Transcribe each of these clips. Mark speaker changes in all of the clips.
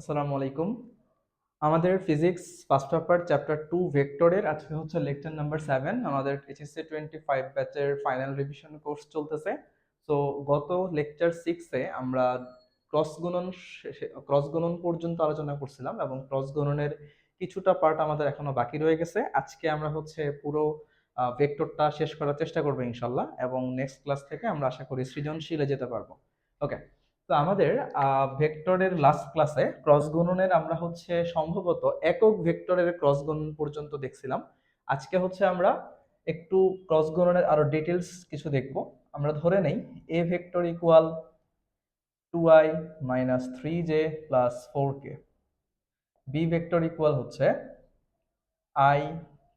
Speaker 1: আসসালামু আলাইকুম। আমাদের ফিজিক্স ফার্স্ট পেপার চ্যাপ্টার 2 ভেক্টরের আজকে হচ্ছে লেকচার নাম্বার 7। আমাদের এইচএসসি 25 ব্যাচের ফাইনাল রিভিশন কোর্স চলতেছে। তো গত লেকচার 6 এ আমরা ক্রস গুণন পর্যন্ত আলোচনা করছিলাম এবং ক্রস গুণনের কিছুটা পার্ট আমাদের এখনো বাকি রয়ে গেছে। আজকে আমরা হচ্ছে পুরো ভেক্টরটা শেষ করার চেষ্টা করবো ইনশাল্লাহ, এবং নেক্সট ক্লাস থেকে আমরা আশা করি সৃজনশীলে যেতে পারবো। ওকে, তো আমাদের ভেক্টরের লাস্ট ক্লাসে ক্রস গুণনের আমরা হচ্ছে সম্ভবত একক ভেক্টরের ক্রস গুণন পর্যন্ত দেখছিলাম। আজকে হচ্ছে আমরা একটু ক্রস গুণনের আরো ডিটেলস কিছু দেখব। আমরা ধরে নেই A vector equal 2i minus 3j plus 4k, B vector equal হচ্ছে i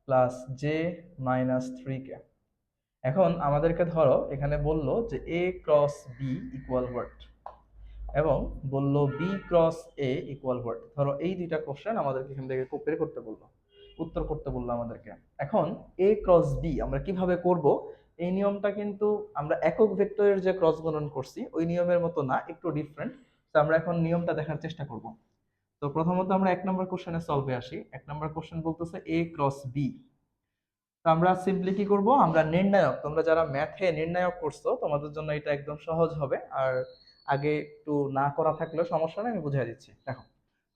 Speaker 1: plus J minus 3k। এখন আমাদেরকে ধরো এখানে বললো যে A cross B equal what, এবং বললো B cross A equal what. ধরো এই দুইটা কোশ্চেন আমাদেরকে এখান থেকে বের করতে বললো, উত্তর করতে বললো আমাদেরকে। এখন এ ক্রস বি আমরা কিভাবে করব, এই নিয়মটা কিন্তু আমরা একক ভেক্টরের যে ক্রস গুণন করছি ওই নিয়মের মতো না, একটু ডিফারেন্ট। তো আমরা এখন নিয়মটা দেখার চেষ্টা করব। তো প্রথমত আমরা 1 নম্বর কোশ্চেনে সলভে আসি। 1 নম্বর কোশ্চেন বলতেছে এ ক্রস বি। তো আমরা সিম্পলি কি করব, আমরা নির্ণায়ক, তোমরা যারা ম্যাথে নির্ণায়ক করছো তোমাদের জন্য এটা একদম সহজ হবে। আর আগে একটু না করা থাকলেও সমস্যা নেই, আমি বুঝিয়ে দিচ্ছি। দেখো,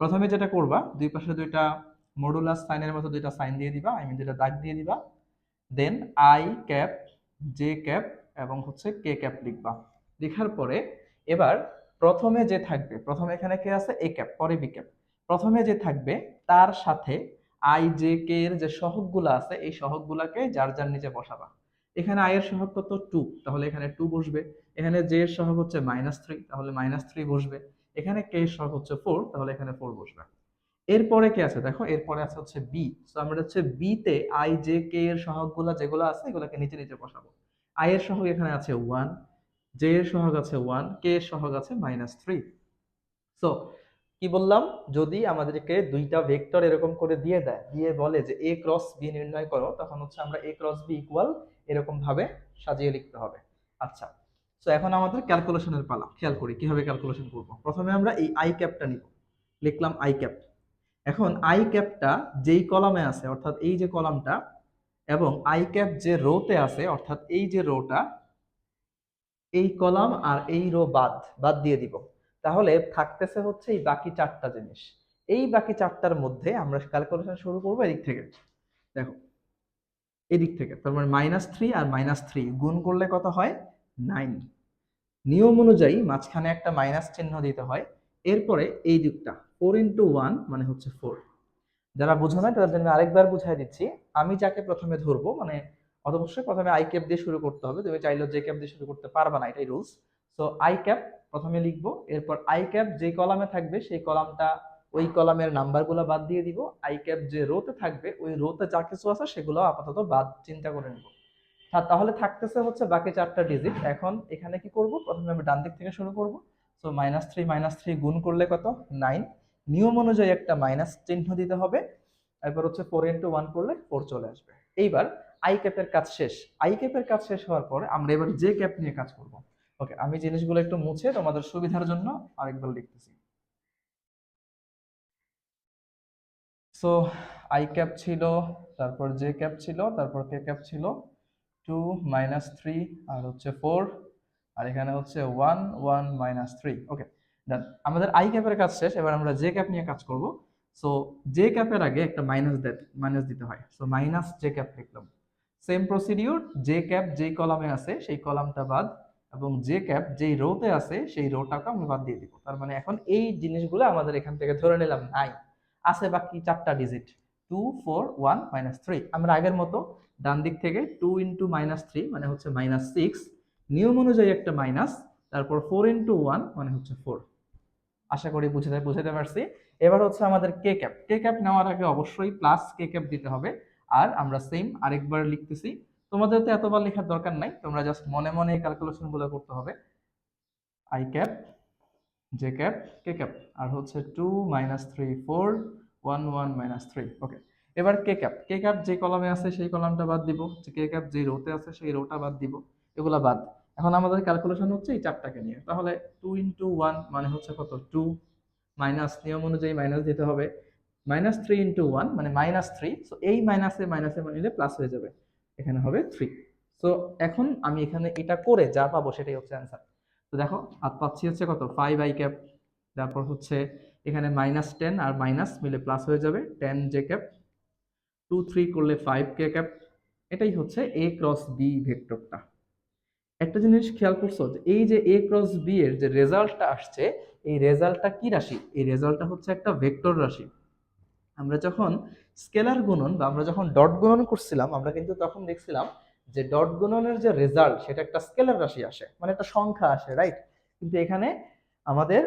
Speaker 1: প্রথমে যেটা করবা, দুই পাশে দুইটা মডুলাস সাইনের মতো দুইটা সাইন দিয়ে দিবা, আই মিন দুইটা দাগ দিয়ে দিবা। Then I cap, J cap এবং হচ্ছে কে ক্যাপ লিখবা। লেখার পরে এবার প্রথমে যে থাকবে, প্রথমে এখানে কে আছে, এ ক্যাপ, পরে বি ক্যাপ। প্রথমে যে থাকবে তার সাথে আই জে কে এর যে সহগগুলো আছে এই সহগগুলাকে যার যার নিচে বসাবা। এখানে আই এর সহগ কত, 2, তাহলে এখানে 2 বসবে। এখানে জে এর সহগ হচ্ছে -3, তাহলে -3 বসবে। এখানে কে এর সহগ হচ্ছে 4, তাহলে এখানে 4 বসবে। এরপরে কি আছে দেখো, এরপরে আছে হচ্ছে বি। তো আমরা হচ্ছে বি তে আই জে কে এর সহগগুলা যেগুলো আছে এগুলোকে নিচে নিচে বসাবো। আই এর সহগ এখানে আছে 1, জে এর সহগ আছে 1, কে এর সহগ আছে -3। সো কি বললাম, যদি আমাদেরকে দুইটা ভেক্টর এরকম করে দিয়ে দেয়, দিয়ে বলে যে এ ক্রস বি নির্ণয় করো, তখন হচ্ছে আমরা এ ক্রস বি ইকুয়াল এরকম ভাবে সাজিয়ে লিখতে হবে। আচ্ছা, তো এখন আমাদের ক্যালকুলেশনের পালা। খেয়াল করি কিভাবে ক্যালকুলেশন করব। প্রথমে আমরা এই আই ক্যাপটা নিব, লিখলাম আই ক্যাপ। এখন আই ক্যাপটা যেই কলামে আছে, অর্থাৎ এই যে কলামটা, এবং আই ক্যাপ যে রোতে আছে, অর্থাৎ এই যে রোটা, এই কলাম আর এই রো বাদ বাদ দিয়ে দিব। তাহলে থাকতেছে হচ্ছে এই বাকি চারটা জিনিস। এই বাকি চারটার মধ্যে আমরা ক্যালকুলেশন শুরু করবো এদিক থেকে। দেখো, এদিক থেকে, তার মানে -3 আর -3 গুণ করলে কত হয়, 9। নিয়ম অনুযায়ী মাঝখানে একটা মাইনাস চিহ্ন দিতে হয়। এরপরে এই দিকটা 4 × 1 মানে হচ্ছে 4। যারা বুঝো না তাদের জন্য আরেকবার বুঝাই দিচ্ছি। আমি যাকে প্রথমে ধরবো, মানে অবশ্যই প্রথমে আই ক্যাপ দিয়ে শুরু করতে হবে, তুমি চাইলেও জে ক্যাপ দিয়ে শুরু করতে পারবা না, এটাই রুলস। সো আই ক্যাপ প্রথমে লিখবো, এরপর আই ক্যাপ যে কলামে থাকবে সেই কলামটা, ওই কলামের নাম্বারগুলো বাদ দিয়ে দিব। আই ক্যাপ যে রোতে থাকবে ওই রোতে যা কিছু আছে সেগুলো আপাতত বাদ চিন্তা করে নিব। তাহলে থাকতেছে হচ্ছে বাকি চারটা ডিজিট। এখন এখানে কি করব, প্রথমে আমি ডান দিক থেকে শুরু করব। সো -3 গুণ করলে কত, 9। নিয়ম অনুযায়ী একটা মাইনাস চিহ্ন দিতে হবে। এরপর হচ্ছে 4 × 1 করলে 4 চলে আসবে। এইবার আই ক্যাপের কাজ শেষ। আই ক্যাপের কাজ শেষ হওয়ার পরে আমরা এবার জে ক্যাপ নিয়ে কাজ করব। ওকে, আমি জিনিসগুলো একটু মুছে তোমাদের সুবিধার জন্য আরেকবার লিখতেছি। সো আই ক্যাপ ছিল, তারপর জে ক্যাপ ছিল, তারপর কে ক্যাপ ছিল, 2 -3 আর হচ্ছে 4, আর এখানে হচ্ছে 1 1 -3। ওকে, ডান। আমাদের আই ক্যাপের কাজ শেষ, এবার আমরা জে ক্যাপ নিয়ে কাজ করব। সো জে ক্যাপের আগে একটা মাইনাস দিতে হয়। সো মাইনাস জে ক্যাপ লিখলাম। সেম প্রসিডিউর, জে ক্যাপ যেই কলামে আছে সেই কলামটা বাদ, এবং জে ক্যাপ যেই রোতে আছে সেই রোটাকে আমরা বাদ দিয়ে দিব। তার মানে এখন এই জিনিসগুলো আমাদের এখান থেকে ধরে নিলাম নাই, আছে বাকি চারটা ডিজিট, 2 4 1 -3। আমরা আগের মতো ডান দিক থেকে 2 × -3 মানে হচ্ছে -6, নিয়ম অনুযায়ী একটা মাইনাস, তারপর 4 × 1 মানে হচ্ছে 4। আশা করি বুঝাতে পারছি। এবার হচ্ছে আমাদের কে ক্যাপ। কে ক্যাপ নেওয়ার আগে অবশ্যই প্লাস কে ক্যাপ দিতে হবে। আর আমরা সেম আরেকবার লিখতেছি। তোমাদের তো এতবার লেখার দরকার নাই, তোমরা জাস্ট মনে মনে এই ক্যালকুলেশন গুলো করতে হবে। I cap, J cap, K cap, আর হচ্ছে 2 -3 4 1 1 -3। ওকে, এবার কে ক্যাপ। কে ক্যাপ যে কলামে আছে সেই কলামটা বাদ দিব, কে ক্যাপ যে রোতে আছে সেই রোটা বাদ দিব, এগুলা বাদ। এখন আমাদের ক্যালকুলেশন হচ্ছে এই চারটাকে নিয়ে। তাহলে 2 × 1 মানে হচ্ছে কত, 2, মাইনাস নিয়ম অনুযায়ী মাইনাস দিতে হবে, -3 × 1 মানে -3, সো এই মাইনাসে মাইনাসে মিলে প্লাস হয়ে যাবে, এখানে হবে 3। সো এখন আমি এখানে এটা করে যা পাবো সেটাই হচ্ছে অ্যান্সার। তো দেখো আর পাচ্ছি হচ্ছে কত 5i ক্যাপ, তারপর হচ্ছে এখানে -10 আর মাইনাস মিলে প্লাস হয়ে যাবে 10j ক্যাপ, 2 3 করলে 5k ক্যাপ। এটাই হচ্ছে a ক্রস b ভেক্টরটা। একটা জিনিস খেয়াল করছো যে এই যে a ক্রস b এর যে রেজাল্টটা আসছে, এই রেজাল্টটা কি রাশি? এই রেজাল্টটা হচ্ছে একটা ভেক্টর রাশি। আমরা যখন স্কেলার গুণন বা আমরা যখন ডট গুণন করছিলাম, আমরা কিন্তু তখন দেখছিলাম যে ডট গুণনের যে রেজাল্ট সেটা একটা স্কেলার রাশি আসে, মানে একটা সংখ্যা আসে, রাইট? কিন্তু এখানে আমাদের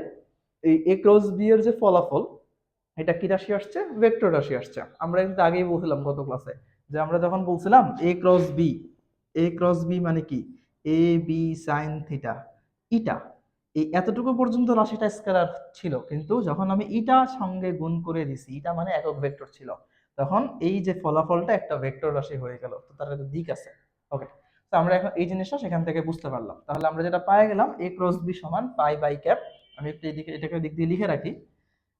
Speaker 1: এই a ক্রস b এর যে ফলাফল, এটা কি রাশি আসছে? ভেক্টর রাশি আসছে। আমরা কিন্তু আগেই বলছিলাম গত ক্লাসে যে আমরা যখন বলছিলাম এ ক্রস বি মানে কি, এ বি সাইন থিটা ইটা, এই এতটুকু পর্যন্ত রাশিটা স্কেলার ছিল, কিন্তু যখন আমি ইটা সঙ্গে গুণ করে দিছি, ইটা মানে একক ভেক্টর ছিল, তখন এই যে ফলাফলটা একটা ভেক্টর রাশি হয়ে গেল। তো তার একটা দিক আছে। ওকে, তো আমরা এখন এই জিনিসটা সেখান থেকে বুঝতে পারলাম। তাহলে আমরা যেটা পাই গেলাম এ ক্রস বি সমান পাই বাই ক্যাপ। আমি একটু এদিকে এটাকে দিক দিয়ে লিখে রাখি।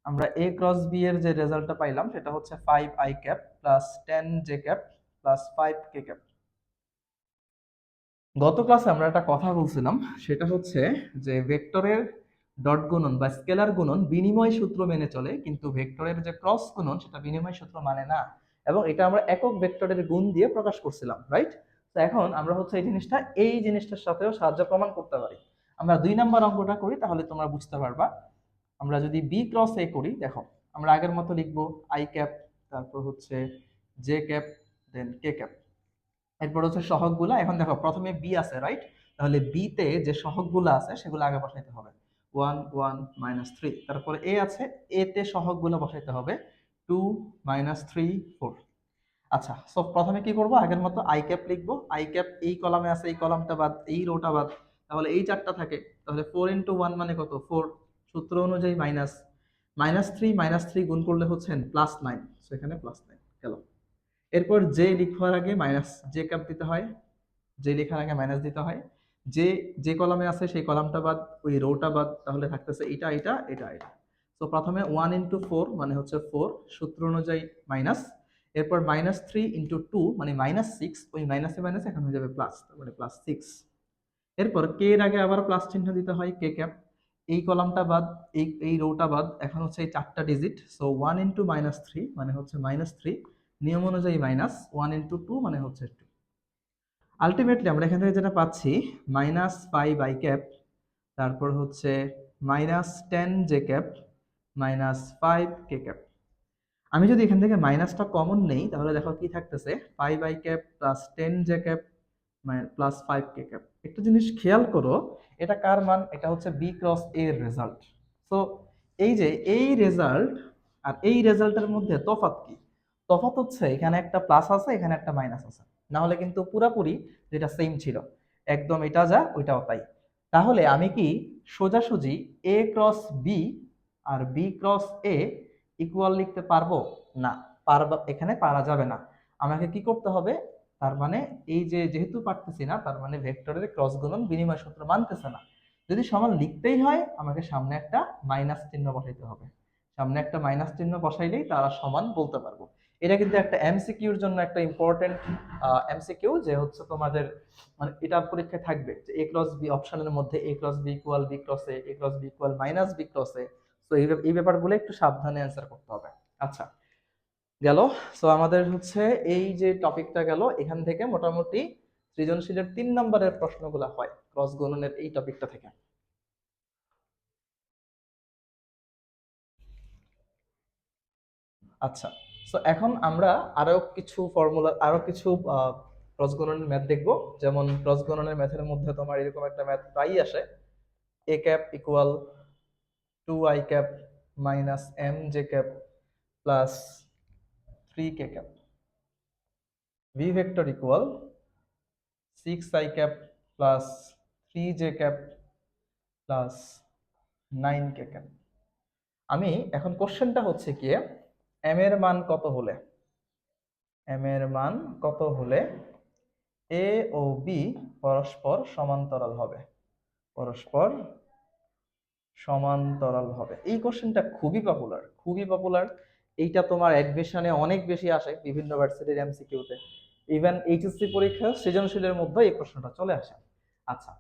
Speaker 1: আমরা a ক্রস b এর যে রেজাল্টটা পাইলাম সেটা হচ্ছে 5i cap plus 10j cap plus 5k cap. গত ক্লাসে আমরা একটা কথা বলছিলাম, সেটা হচ্ছে যে ভেক্টরের ডট গুণন বা স্কেলার গুণন বিনিময় সূত্র মেনে চলে, কিন্তু ভেক্টরের যে ক্রস গুণন সেটা বিনিময় সূত্র মানে না, এবং এটা আমরা একক ভেক্টরের গুণ দিয়ে প্রকাশ করছিলাম, রাইট? তো এখন আমরা হচ্ছে এই জিনিসটার সাথেও সাহায্য প্রমাণ করতে পারি। আমরা 2 নম্বর অঙ্কটা করি, তাহলে তোমরা বুঝতে পারবা। আমরা যদি বি ক্রস এ করি, দেখো আমরা আগের মতো লিখবো আই ক্যাপ, তারপর হচ্ছে জে ক্যাপ, দেন কে ক্যাপ। এরপর হচ্ছে সহগগুলা। এখন দেখো প্রথমে বি আছে, রাইট? তাহলে বি তে যে সহগগুলো আছে সেগুলো আগে বসাইতে হবে। 1 1 -3। তারপরে এ আছে, এ তে সহগগুলো বসাইতে হবে 2 -3 4। আচ্ছা, সো প্রথমে কি করব? আগের মতো আই ক্যাপ লিখবো। আই ক্যাপ এই কলামে আছে, এই কলামটা বাদ, এই রোটা বাদ, তাহলে এই চারটা থাকে। তাহলে 4 × 1 মানে কত? 4। সূত্র অনুযায়ী -3 গুণ করলে হচ্ছে +9, সো এখানে +9 গেল। এরপর জে লিখবার আগে মাইনাস জে ক্যাপ দিতে হয়, জে লেখার আগে মাইনাস দিতে হয়। যে যে কলামে আছে সেই কলামটা বাদ, ওই রোটা বাদ, তাহলে থাকতেছে এটা এটা এটা এটা। তো প্রথমে 1 × 4 মানে হচ্ছে 4, সূত্র অনুযায়ী মাইনাস। এরপর -3 × 2 মানে -6, ওই মাইনাসে মাইনাসে এখন হয়ে যাবে প্লাস, তারপরে +6। এরপর কে এর আগে আবার প্লাস চিহ্ন দিতে হয়, কে ক্যাপ। এই কলামটা বাদ, এই রোটা বাদ, এখন হচ্ছে এই চারটা ডিজিট, সো 1 × -3 মানে হচ্ছে -3, নিয়ম অনুযায়ী মাইনাস 1 × 2 মানে হচ্ছে 2। আলটিমেটলি আমরা এখান থেকে যেটা পাচ্ছি -5i ক্যাপ, তারপর হচ্ছে -10j ক্যাপ -5k ক্যাপ। আমি যদি এখান থেকে মাইনাসটা কমন নেই, তাহলে দেখো কি থাকতেছে, 5i cap plus 10j cap plus 5k cap. একটা জিনিস খেয়াল করো, এটা কার মান? এটা হচ্ছে বি ক্রস এ এর রেজাল্ট। তো এই যে এই রেজাল্ট আর এই রেজাল্টের মধ্যে তফাৎ কি? তফাৎ হচ্ছে এখানে একটা প্লাস আছে, এখানে একটা মাইনাস আছে, না হলে কিন্তু পুরাপুরি যেটা সেম ছিল, একদম এটা যা ওইটাও তাই। তাহলে আমি কি সোজাসুজি এ cross B R B cross A equal লিখতে পারবো? না, এখানে পারা যাবে না। আমাকে কি করতে হবে? তার মানে এই যে যেহেতু পারতেছি না, তার মানে ভেক্টরের ক্রস গুণন বিনিময় সূত্র মানতেছে না। যদি সমান লিখতেই হয়, আমাকে সামনে একটা মাইনাস চিহ্ন বসাইতে হবে। সামনে একটা মাইনাস চিহ্ন বসাইলেই তারা সমান বলতে পারবো। এটা কিন্তু একটা এমসিকিউর জন্য একটা ইম্পর্টেন্ট এমসিকিউ, যে হচ্ছে তোমাদের মানে এটা পরীক্ষায় থাকবে যে এ ক্রস বি অপশনের মধ্যে A cross B equal B cross A cross B equal minus B cross A. তো এই ব্যাপারগুলো একটু সাবধানে অ্যান্সার করতে হবে। আচ্ছা, গেল। সো আমাদের হচ্ছে এই যে টপিকটা গেল, এখান থেকে মোটামুটি সৃজনশীলের 3 নম্বরের প্রশ্নগুলো হয় ক্রস গুণনের এই টপিকটা থেকে। আচ্ছা, সো এখন আমরা আরো কিছু ক্রস গুণনের ম্যাথ দেখবো। যেমন ক্রস গুণনের ম্যাথের মধ্যে তোমার এরকম একটা ম্যাথ প্রায়ই আসে, A cap equal 2i cap -mj cap plus 3k cap, V vector equal 6i cap plus 3j cap plus 9k cap. আমি এখন কোশ্চেনটা হচ্ছে কি, এম এর মান কত হলে, এম এর মান কত হলে এ ও বি পরস্পর সমান্তরাল হবে? পরস্পর সমান্তরাল হবে। এই কোশ্চেনটা খুবই পপুলার, খুবই পপুলার। এইটা তোমার অ্যাডমিশনে অনেক বেশি আসে বিভিন্ন ভার্সিটির এমসিকিউতে। ইভেন এইচএসসি পরীক্ষা সৃজনশীলের মধ্যে এই প্রশ্নটা চলে আসে। আচ্ছা,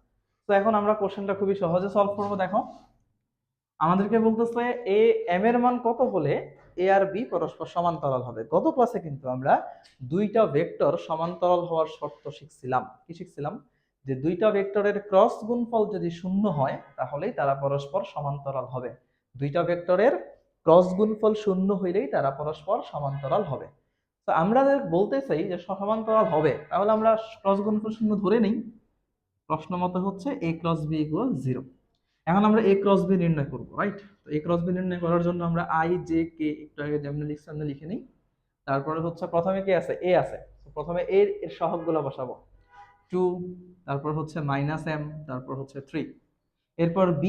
Speaker 1: তো এখন আমরা কোশ্চেনটা খুবই সহজে সলভ করবো। দেখো, আমাদেরকে বলতেছে এ এম এর মান কত হলে এ আর বি পরস্পর সমান্তরাল হবে। গত ক্লাসে কিন্তু আমরা দুইটা ভেক্টর সমান্তরাল হওয়ার শর্ত শিখছিলাম। কি শিখছিলাম? যে দুইটা ভেক্টরের ক্রস গুণফল যদি শূন্য হয় তাহলেই তারা পরস্পর সমান্তরাল হবে। দুইটা ভেক্টরের ক্রস গুণফল শূন্য হইলেই তারা পরস্পর সমান্তরাল হবে। তো আমরা বলতে চাই যে সমান্তরাল হবে, তাহলে আমরা ক্রস গুণফল শূন্য ধরে নিই। প্রশ্ন মতো হচ্ছে a ক্রস b ইকুয়াল 0। এখন আমরা a ক্রস b নির্ণয় করব, রাইট? তো a ক্রস b নির্ণয় করার জন্য আমরা i j k একটু আগে যেমন লিখছি আমরা লিখে নিই। তারপরে হচ্ছে প্রথমে কি আছে? a আছে। তো প্রথমে a এর সহগগুলো বসাবো। 2, তারপর হচ্ছে -m, তারপর হচ্ছে 3। এরপর b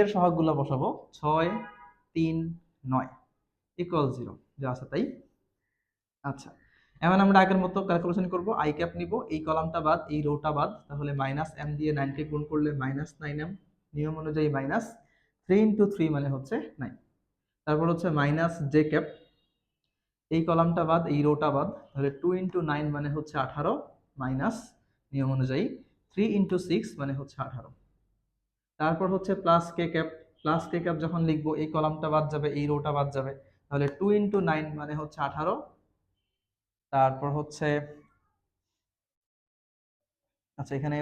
Speaker 1: এর সহগগুলো বসাবো। 6, 3, 9 ইকুয়াল 0, যা আছে তাই। আচ্ছা, এখন আমরা আগের মতো ক্যালকুলেশন করব। আই ক্যাপ নিব, এই কলামটা বাদ, এই রোটা বাদ, তাহলে -m দিয়ে 9 কে গুণ করলে -9m, নিয়ম অনুযায়ী -3 ইনটু 3 মানে হচ্ছে 9। তারপর হচ্ছে -j ক্যাপ, এই কলামটা বাদ, এই রোটা বাদ, তাহলে 2 ইনটু 9 মানে হচ্ছে 18, মাইনাস নিয়ম অনুযায়ী 3 ইনটু 6 মানে হচ্ছে 18। তারপর হচ্ছে প্লাস কে ক্যাপ যখন লিখবো, এই কলামটা বাদ যাবে, এই রোটা বাদ যাবে, তাহলে 2 ইনটু 9 মানে হচ্ছে 18। তারপর হচ্ছে আচ্ছা, এখানে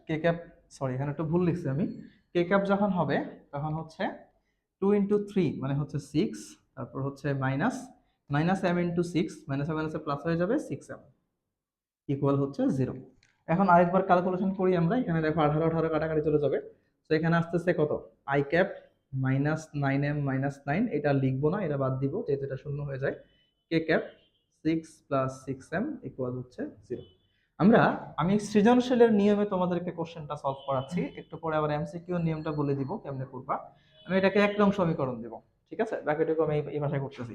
Speaker 1: কে ক্যাপ, সরি এখানে একটু ভুল লিখছি আমি। কে ক্যাপ যখন হবে তখন হচ্ছে 2 ইন্টু 3 মানে হচ্ছে 6, তারপর হচ্ছে মাইনাস m ইন্টু 6, মাইনাসে মাইনাসে প্লাস হয়ে যাবে 6m ইকুয়াল হচ্ছে 0। এখন আরেকবার ক্যালকুলেশন করি আমরা। এখানে দেখো 18 18 কাটাকাটি চলে যাবে। তো এখানে আসতেছে কত? আই ক্যাপ -9m -9, এটা লিখবো না, এটা বাদ দিব যেহেতু এটা শূন্য হয়ে যায়। কে ক্যাপ 6 প্লাস 6m ইকুয়াল হচ্ছে 0। আমি সৃজনশীলের নিয়মে তোমাদেরকে কোশ্চেনটা সলভ করাচ্ছি, একটু পরে আবার এমসিকিউ নিয়মটা বলে দিব কেমনে করবা। আমি এটাকে এক নং সমীকরণ দেব, ঠিক আছে? বাকিটুকু আমি এই ভাষায় করতেছি।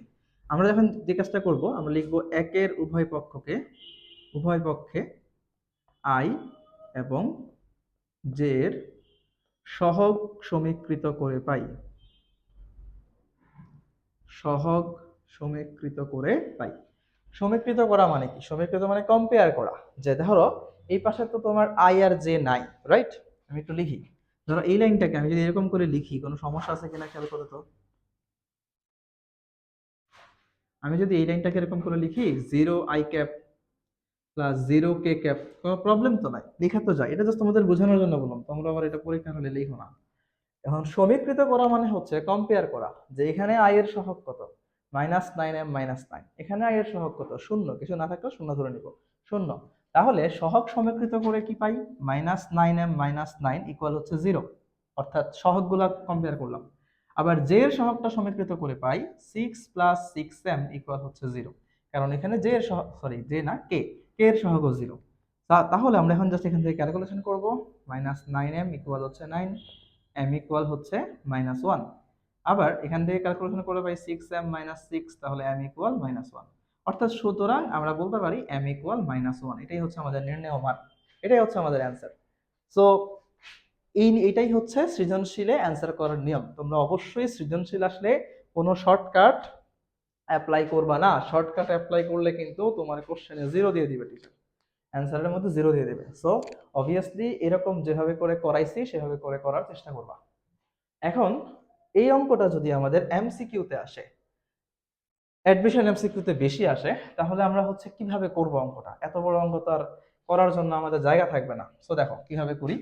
Speaker 1: আমরা যখন যে কাজটা করব, আমরা লিখবো একের উভয় পক্ষে আই এবং জে এর সহগ সমীকৃত করে পাই। সহগ সমীকৃত করে পাই। সমীকৃত করা মানে কি? সমীকৃত মানে কম্পেয়ার করা। যে ধরো এই পাশে তো তোমার আই আর জে নাই, রাইট? আমি একটু লিখি। ধরো এই লাইনটাকে আমি যদি এরকম করে লিখি, কোনো সমস্যা আছে কিনা খেয়াল করো তো। আমি যদি এই লাইনটাকে এরকম করে লিখি 0 I cap plus 0 K cap, কোনো প্রবলেম তো নাই, লেখা তো যায়। এটা জাস্ট তোমাদের বোঝানোর জন্য বললাম, তোমরা আবার এটা পরীক্ষা হলে লিখো না। এখন সমীকৃত করা মানে হচ্ছে কম্পেয়ার করা। যে এখানে আই এর সহগ কত? -9m -9, এখানে আই এর সহগ কত? শূন্য, কিছু না থাকলে শূন্য ধরে নিব, শূন্য। তাহলে সহগ সমীকৃত করে কি পাই? -9m -9 ইকুয়াল হচ্ছে 0, অর্থাৎ সহগগুলা কম্পেয়ার করলাম। আবার জে এর সহগটা সমীকৃত করে পাই 6 প্লাস 6m ইকুয়াল হচ্ছে 0, কারণ এখানে জে এর সহগ, সরি জে না, কে এর সহগও 0। তাহলে আমরা এখন জাস্ট এখান থেকে ক্যালকুলেশন করব। -9m ইকুয়াল হচ্ছে 9, m ইকুয়াল হচ্ছে -1। আবার এখান থেকে ক্যালকুলেশন করে পাই 6m -6, তাহলে m ইকুয়াল -1। অর্থাৎ সুতরাং আমরা বলতে পারি m ইকুয়াল -1। এটাই হচ্ছে আমাদের নির্ণেয় মান, এটাই হচ্ছে আমাদের অ্যান্সার। সো এটাই হচ্ছে সৃজনশীলে অ্যান্সার করার নিয়ম। তোমরা অবশ্যই সৃজনশীল আসলে কোনো শর্টকাট অ্যাপ্লাই করবা না। শর্টকাট অ্যাপ্লাই করলে কিন্তু তোমার কোশ্চেনে 0 দিয়ে দিবে টিচার, অ্যান্সারের মধ্যে 0 দিয়ে দেবে। সো অবভিয়াসলি এরকম যেভাবে করে করাইছি সেভাবে করে করার চেষ্টা করবা। এখন এই অঙ্কটা যদি আমাদের এমসিকিউতে আসে, অ্যাডমিশন এমসিকিউতে বেশি আসে, তাহলে আমরা হচ্ছে কিভাবে করব অঙ্কটা? এত বড় অঙ্ক তো আর করার জন্য আমাদের জায়গা থাকবে না। সো দেখো কিভাবে করি।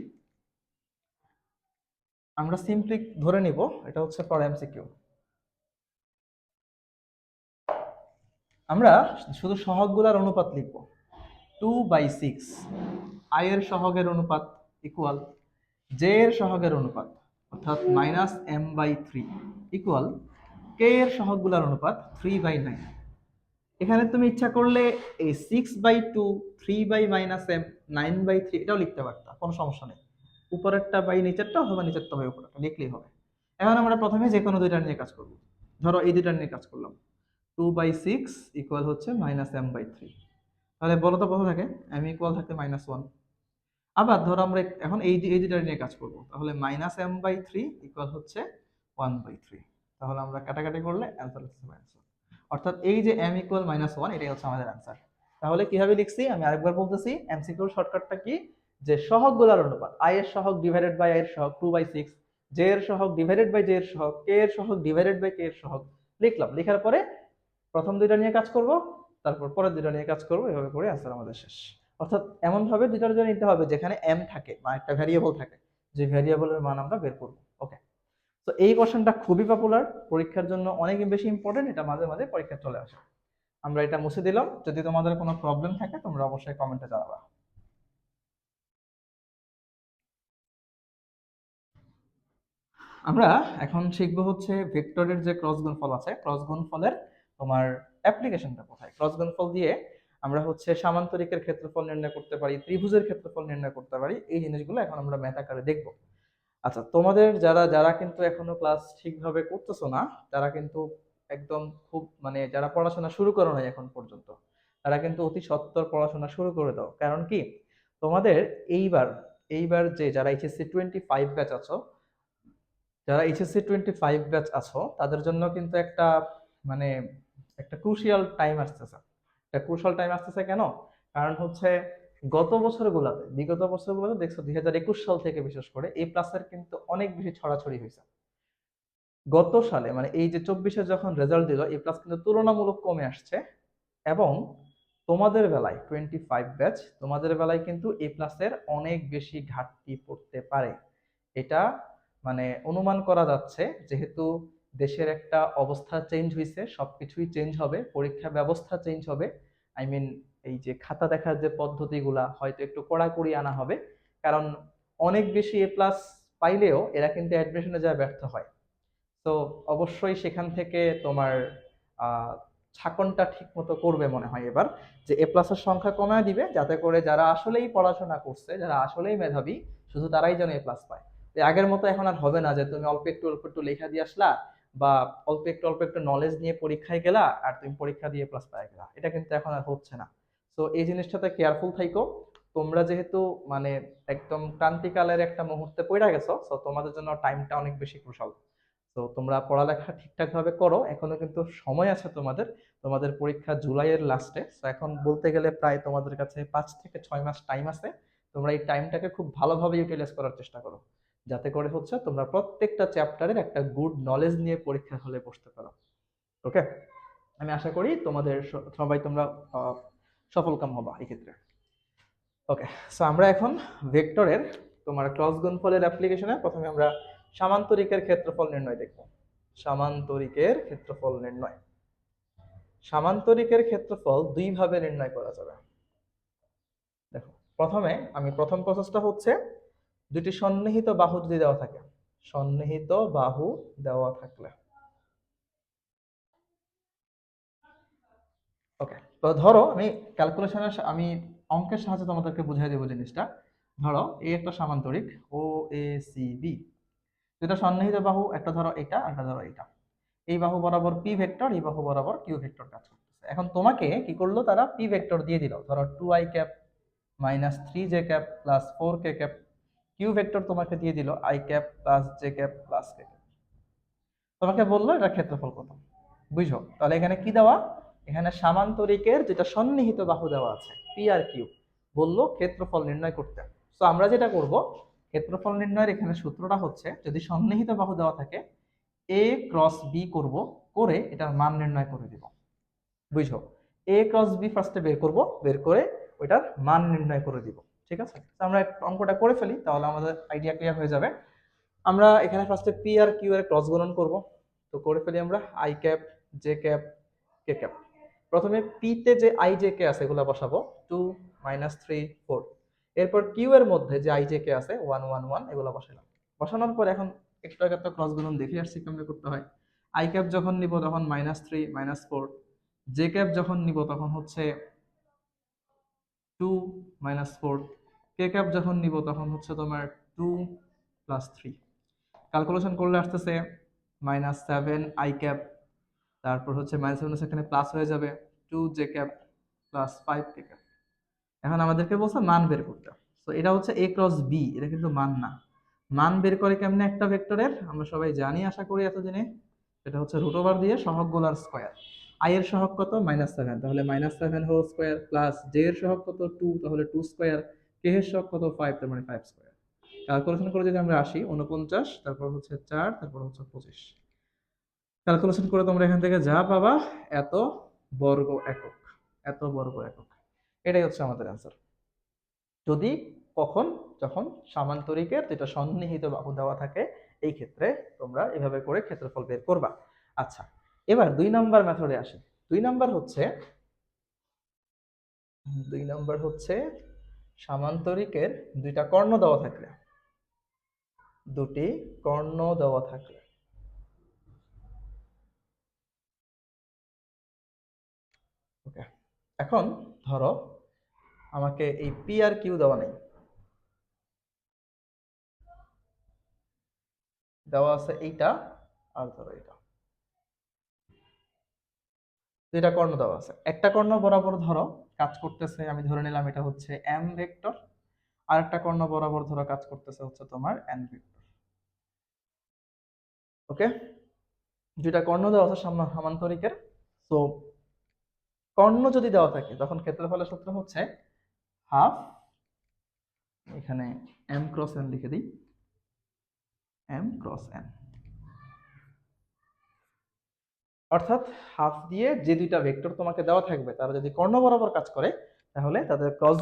Speaker 1: আমরা সিম্পলি ধরে নিব এটা হচ্ছে ফর এমসিকিউ। আমরা শুধু সহগগুলোর অনুপাত লিখব। 2/6 আই এর সহগের অনুপাত ইকুয়াল জে এর সহগের অনুপাত, অর্থাৎ -m/3 ইকুয়াল কে এর সহগগুলোর অনুপাত 3/9। এখানে তুমি ইচ্ছা করলে এই 6/2, 3/-m, 9/3 এটাও লিখতে পারতা, কোনো সমস্যা নেই। উপরেরটা বাই নিচেরটা অথবা নিচেরটা বাই উপরেরটা লিখলেই হবে। এখন আমরা প্রথমে যে কোনো দুইটা নিয়ে কাজ করব। ধরো এই দুইটা নিয়ে কাজ করলাম। 2/6 ইকুয়াল হচ্ছে -m/3। তাহলে বলো তো কত থাকে? m ইকুয়াল থাকে -1। আবার ধরো আমরা এখন এই দুইটা নিয়ে কাজ করব, তাহলে -m/3 ইকুয়াল হচ্ছে 1/3। তাহলে আমরা কাটাকাটি করলে অ্যান্সার হচ্ছে -1, অর্থাৎ এই যে m ইকুয়াল -1 এটাই হচ্ছে আমাদের অ্যান্সার। তাহলে কিভাবে লিখছি আমি আরেকবার বলতেছি, এমসিকিউর শর্টকাটটা কি, যে সহগগুলোর অনুপাত i এর সহগ ডিভাইডেড বাই i এর সহগ 2/6, j এর সহগ ডিভাইডেড বাই j এর সহগ, k এর সহগ ডিভাইডেড বাই k এর সহগ লিখলাম। লেখার পরে প্রথম দুইটা নিয়ে কাজ করব, তারপর পরের দুইটা নিয়ে কাজ করব, এভাবে করে অ্যান্সার আমাদের শেষ। অর্থাৎ এমন ভাবে দুইটার জন্য নিতে হবে যেখানে m থাকে বা একটা ভ্যারিয়েবল থাকে, যে ভ্যারিয়েবলের মান আমরা বের করব। ওকে, তো এই কোশ্চেনটা খুবই পপুলার, পরীক্ষার জন্য অনেক বেশি ইম্পর্টেন্ট, এটা মাঝে মাঝে পরীক্ষা চলে আসে। আমরা এটা মুছে দিলাম, যদি তোমাদের কোনো প্রবলেম থাকে তোমরা অবশ্যই কমেন্টে জানাবা। আমরা এখন শিখবো হচ্ছে ভেক্টরের যে ক্রস গুণফল আছে, ক্রস গুণফলের তোমার অ্যাপ্লিকেশনটা কোথায়। ক্রস গুণফল দিয়ে আমরা হচ্ছে সামান্তরিকের ক্ষেত্রফল নির্ণয় করতে পারি, ত্রিভুজের ক্ষেত্রফল নির্ণয় করতে পারি, এই জিনিসগুলো এখন আমরা ম্যাথ আকারে দেখবো। আচ্ছা, তোমাদের যারা যারা কিন্তু এখনো ক্লাস ঠিকভাবে করতেছো না, তারা কিন্তু একদম খুব মানে যারা পড়াশোনা শুরু করো নাই এখন পর্যন্ত, তারা কিন্তু অতি সত্বর পড়াশোনা শুরু করে দাও। কারণ কি, তোমাদের এইবার এইবার যে যারা এইচএসসি 25 ব্যাচ আছো, যারা এইচএসসি 25 ব্যাচ আছো, তাদের জন্য কিন্তু একটা মানে একটা ক্রুশিয়াল টাইম আসতেছে। একটা ক্রুশাল টাইম আসতেছে কেন? কারণ হচ্ছে বিগত বছরগুলোতে দেখছো 2021 সাল থেকে বিশেষ করে এ প্লাসের কিন্তু অনেক বেশি ছড়াছড়ি হয়েছে। গত সালে মানে এই যে 24-এ যখন রেজাল্ট দিল, এ প্লাস কিন্তু তুলনামূলক কমে আসছে। এবং তোমাদের বেলায় 25 ব্যাচ, তোমাদের বেলায় কিন্তু এ প্লাসের অনেক বেশি ঘাটতি পড়তে পারে। এটা মানে অনুমান করা যাচ্ছে, যেহেতু দেশের একটা অবস্থা চেঞ্জ হয়েছে, সবকিছুই চেঞ্জ হবে, পরীক্ষা ব্যবস্থা চেঞ্জ হবে। আই মিন এই যে খাতা দেখার যে পদ্ধতিগুলা হয়তো একটু কড়াকড়ি আনা হবে। কারণ অনেক বেশি এ প্লাস পাইলেও এরা কিন্তু অ্যাডমিশনে যায় ব্যর্থ হয়। তো অবশ্যই সেখান থেকে তোমার আহ ছাকনটা ঠিক মতো করবে মনে হয় এবার, যে এ প্লাসের সংখ্যা কমায় দিবে, যাতে করে যারা আসলেই পড়াশোনা করছে, যারা আসলেই মেধাবী, শুধু তারাই যেন এ প্লাস পায়। তো আগের মতো এখন আর হবে না যে তুমি অল্প একটু লেখা দিয়ে আসলা, বা অল্প একটু নলেজ নিয়ে পরীক্ষায় গেলা আর তুমি পরীক্ষা দিয়ে প্লাস পাই গেলা, এটা কিন্তু এখন আর হচ্ছে না। তো এই জিনিসটাতে কেয়ারফুল থাইকো। তোমরা যেহেতু মানে একদম ক্রান্তিকালের একটা মুহূর্তে পড়ে গেছো, তো তোমাদের জন্য টাইমটা অনেক বেশি ক্রুশাল। তো তোমরা পড়ালেখা ঠিকঠাক ভাবে করো, এখনো কিন্তু সময় আছে তোমাদের। তোমাদের পরীক্ষা জুলাইয়ের লাস্টে, তো এখন বলতে গেলে প্রায় তোমাদের কাছে 5 থেকে 6 মাস টাইম আছে। তোমরা এই টাইমটাকে খুব ভালোভাবে ইউটিলাইজ করার চেষ্টা করো, যাতে করে হচ্ছে তোমরা প্রত্যেকটা চ্যাপ্টারের একটা গুড নলেজ নিয়ে পরীক্ষা হলে বসতে পারো। ওকে, আমি আশা করি তোমাদের সবাই তোমরা আহ, সফলকাম হবা এই ক্ষেত্রে। ওকে, সো আমরা এখন ভেক্টরের তোমার ক্রস গুণফলের অ্যাপ্লিকেশনে প্রথমে আমরা সামান্তরিকের ক্ষেত্রফল নির্ণয় দেখব। সামান্তরিকের ক্ষেত্রফল নির্ণয়। সামান্তরিকের ক্ষেত্রফল দুই ভাবে নির্ণয় করা যাবে। দেখো, প্রথমে আমি প্রথম প্রসেসটা হচ্ছে, দুটি সন্নিহিত বাহু যদি দেওয়া থাকে, সন্নিহিত বাহু দেওয়া থাকলে, ওকে, তো ধরো আমি আমি অঙ্কের সাহায্যে তোমাদেরকে বুঝিয়ে দেবো জিনিসটা। ধরো এই একটা সামান্তরিক ও এ সি বি, যেটা সন্নিহিত বাহু, একটা ধরো এটা, একটা ধরো এটা। এই বাহু বরাবর পি ভেক্টর, এই বাহু বরাবর কিউ ভেক্টর কাজ করতেছে। এখন তোমাকে কি করলো, তারা পি ভেক্টর দিয়ে দিল, ধরো 2i cap minus 3j cap plus 4k cap. Q vector তোমাকে দিয়ে দিল i cap plus j cap plus k cap. তোমাকে বললো এটা ক্ষেত্রফল কত। বুঝো তাহলে এখানে কি দেওয়া, এখানে সামান্তরিকের যেটা সন্নিহিত বাহু দেওয়া আছে পি আর কিউ, বললো ক্ষেত্রফল নির্ণয় করতে। তো আমরা যেটা করব, ক্ষেত্রফল নির্ণয়ের এখানে সূত্রটা হচ্ছে, যদি সন্নিহিত বাহু দেওয়া থাকে এ ক্রস বি করব, করে এটার মান নির্ণয় করে দিব। বুঝো, এ ক্রস বি ফার্স্টে বের করব, বের করে ওইটার মান নির্ণয় করে দিব। ঠিক আছে, তো আমরা অঙ্কটা করে ফেলি, তাহলে আমাদের আইডিয়া ক্লিয়ার হয়ে যাবে। আমরা এখানে ফার্স্টে পি আর কিউ এর ক্রস গুণন করব। তো করে ফেলি আমরা, I cap J cap K cap. প্রথমে পি তে যে আই জে কে আছে এগুলো বসাবো, 2 -3 4। এরপর কিউ এর মধ্যে যে আই জে কে আছে 1 1 1, এগুলো বসালাম। বসানোর পর এখন একটু আগে তো ক্রস গুণন দেখে আসছি কেমনে করতে হয়। আই ক্যাপ যখন নিব তখন -3 -4, জে ক্যাপ যখন নিব তখন হচ্ছে 2 -4, কে ক্যাপ যখন নিব তখন হচ্ছে তোমার 2 + 3। ক্যালকুলেশন করলে আসতেছে -7 আই ক্যাপ, তারপর হচ্ছে -7 সেখানে প্লাস হয়ে যাবে 2 জে ক্যাপ প্লাস 5 কে ক্যাপ। এখন আমাদেরকে বলছে মান বের করতে। তো এটা হচ্ছে a ক্রস b, এটা কিন্তু মান না। মান বের করে কেমনে একটা ভেক্টরের, আমরা সবাই জানি আশা করি এতদিনে, সেটা হচ্ছে রুট ওভার দিয়ে সহগগুলোর স্কয়ার। i এর সহগ কত -7, তাহলে -7 হোল স্কয়ার, প্লাস j এর সহগ কত 2, তাহলে 2 স্কয়ার, k এর সহগ কত 5, তার মানে 5 স্কয়ার। ক্যালকুলেশন করে যদি আমরা আসি 49, তারপর হচ্ছে 4, তারপর হচ্ছে 25, ক্যালকুলেশন করে তোমরা এখান থেকে যা পাবা এত বর্গ একক, এত বর্গ একক। এটাই হচ্ছে আমাদের অ্যান্সার। যদি কখন, যখন সামান্তরিকের যেটা সন্নিহিত বাহু দেওয়া থাকে, এই ক্ষেত্রে তোমরা এভাবে করে ক্ষেত্রফল বের করবা। আচ্ছা, এবার 2 নাম্বার মেথডে আসি। 2 নাম্বার হচ্ছে সামান্তরিকের দুইটা কর্ণ দেওয়া থাকলে, দুটি কর্ণ দেওয়া থাকলে, ওকে। এখন ধরো আমাকে এই পি আর কিউ দেওয়া নেই, দেওয়া আছে এইটা আর ধরো এটা, দুইটা কর্ণ দেওয়া আছে। একটা কর্ণ বরাবর ধরো কাজ করতেছে, আমি ধরে নিলাম এটা হচ্ছে এম ভেক্টর, আর একটা কর্ণ বরাবর ধরো কাজ করতেছে হচ্ছে তোমার এন ভেক্টর। ওকে, দুইটা কর্ণ দেওয়া আছে সামান্তরিকের। তো কর্ণ যদি দেওয়া থাকে তখন ক্ষেত্রফলের সূত্র হচ্ছে হাফ, এখানে এম ক্রস এন লিখে দিই, এম ক্রস এন। অর্থাৎ হাফ দিয়ে যে দুইটা ভেক্টর তোমাকে দেওয়া থাকবে তারা যদি কর্ণ বরাবর কাজ করে, তাহলে তাদের ক্রস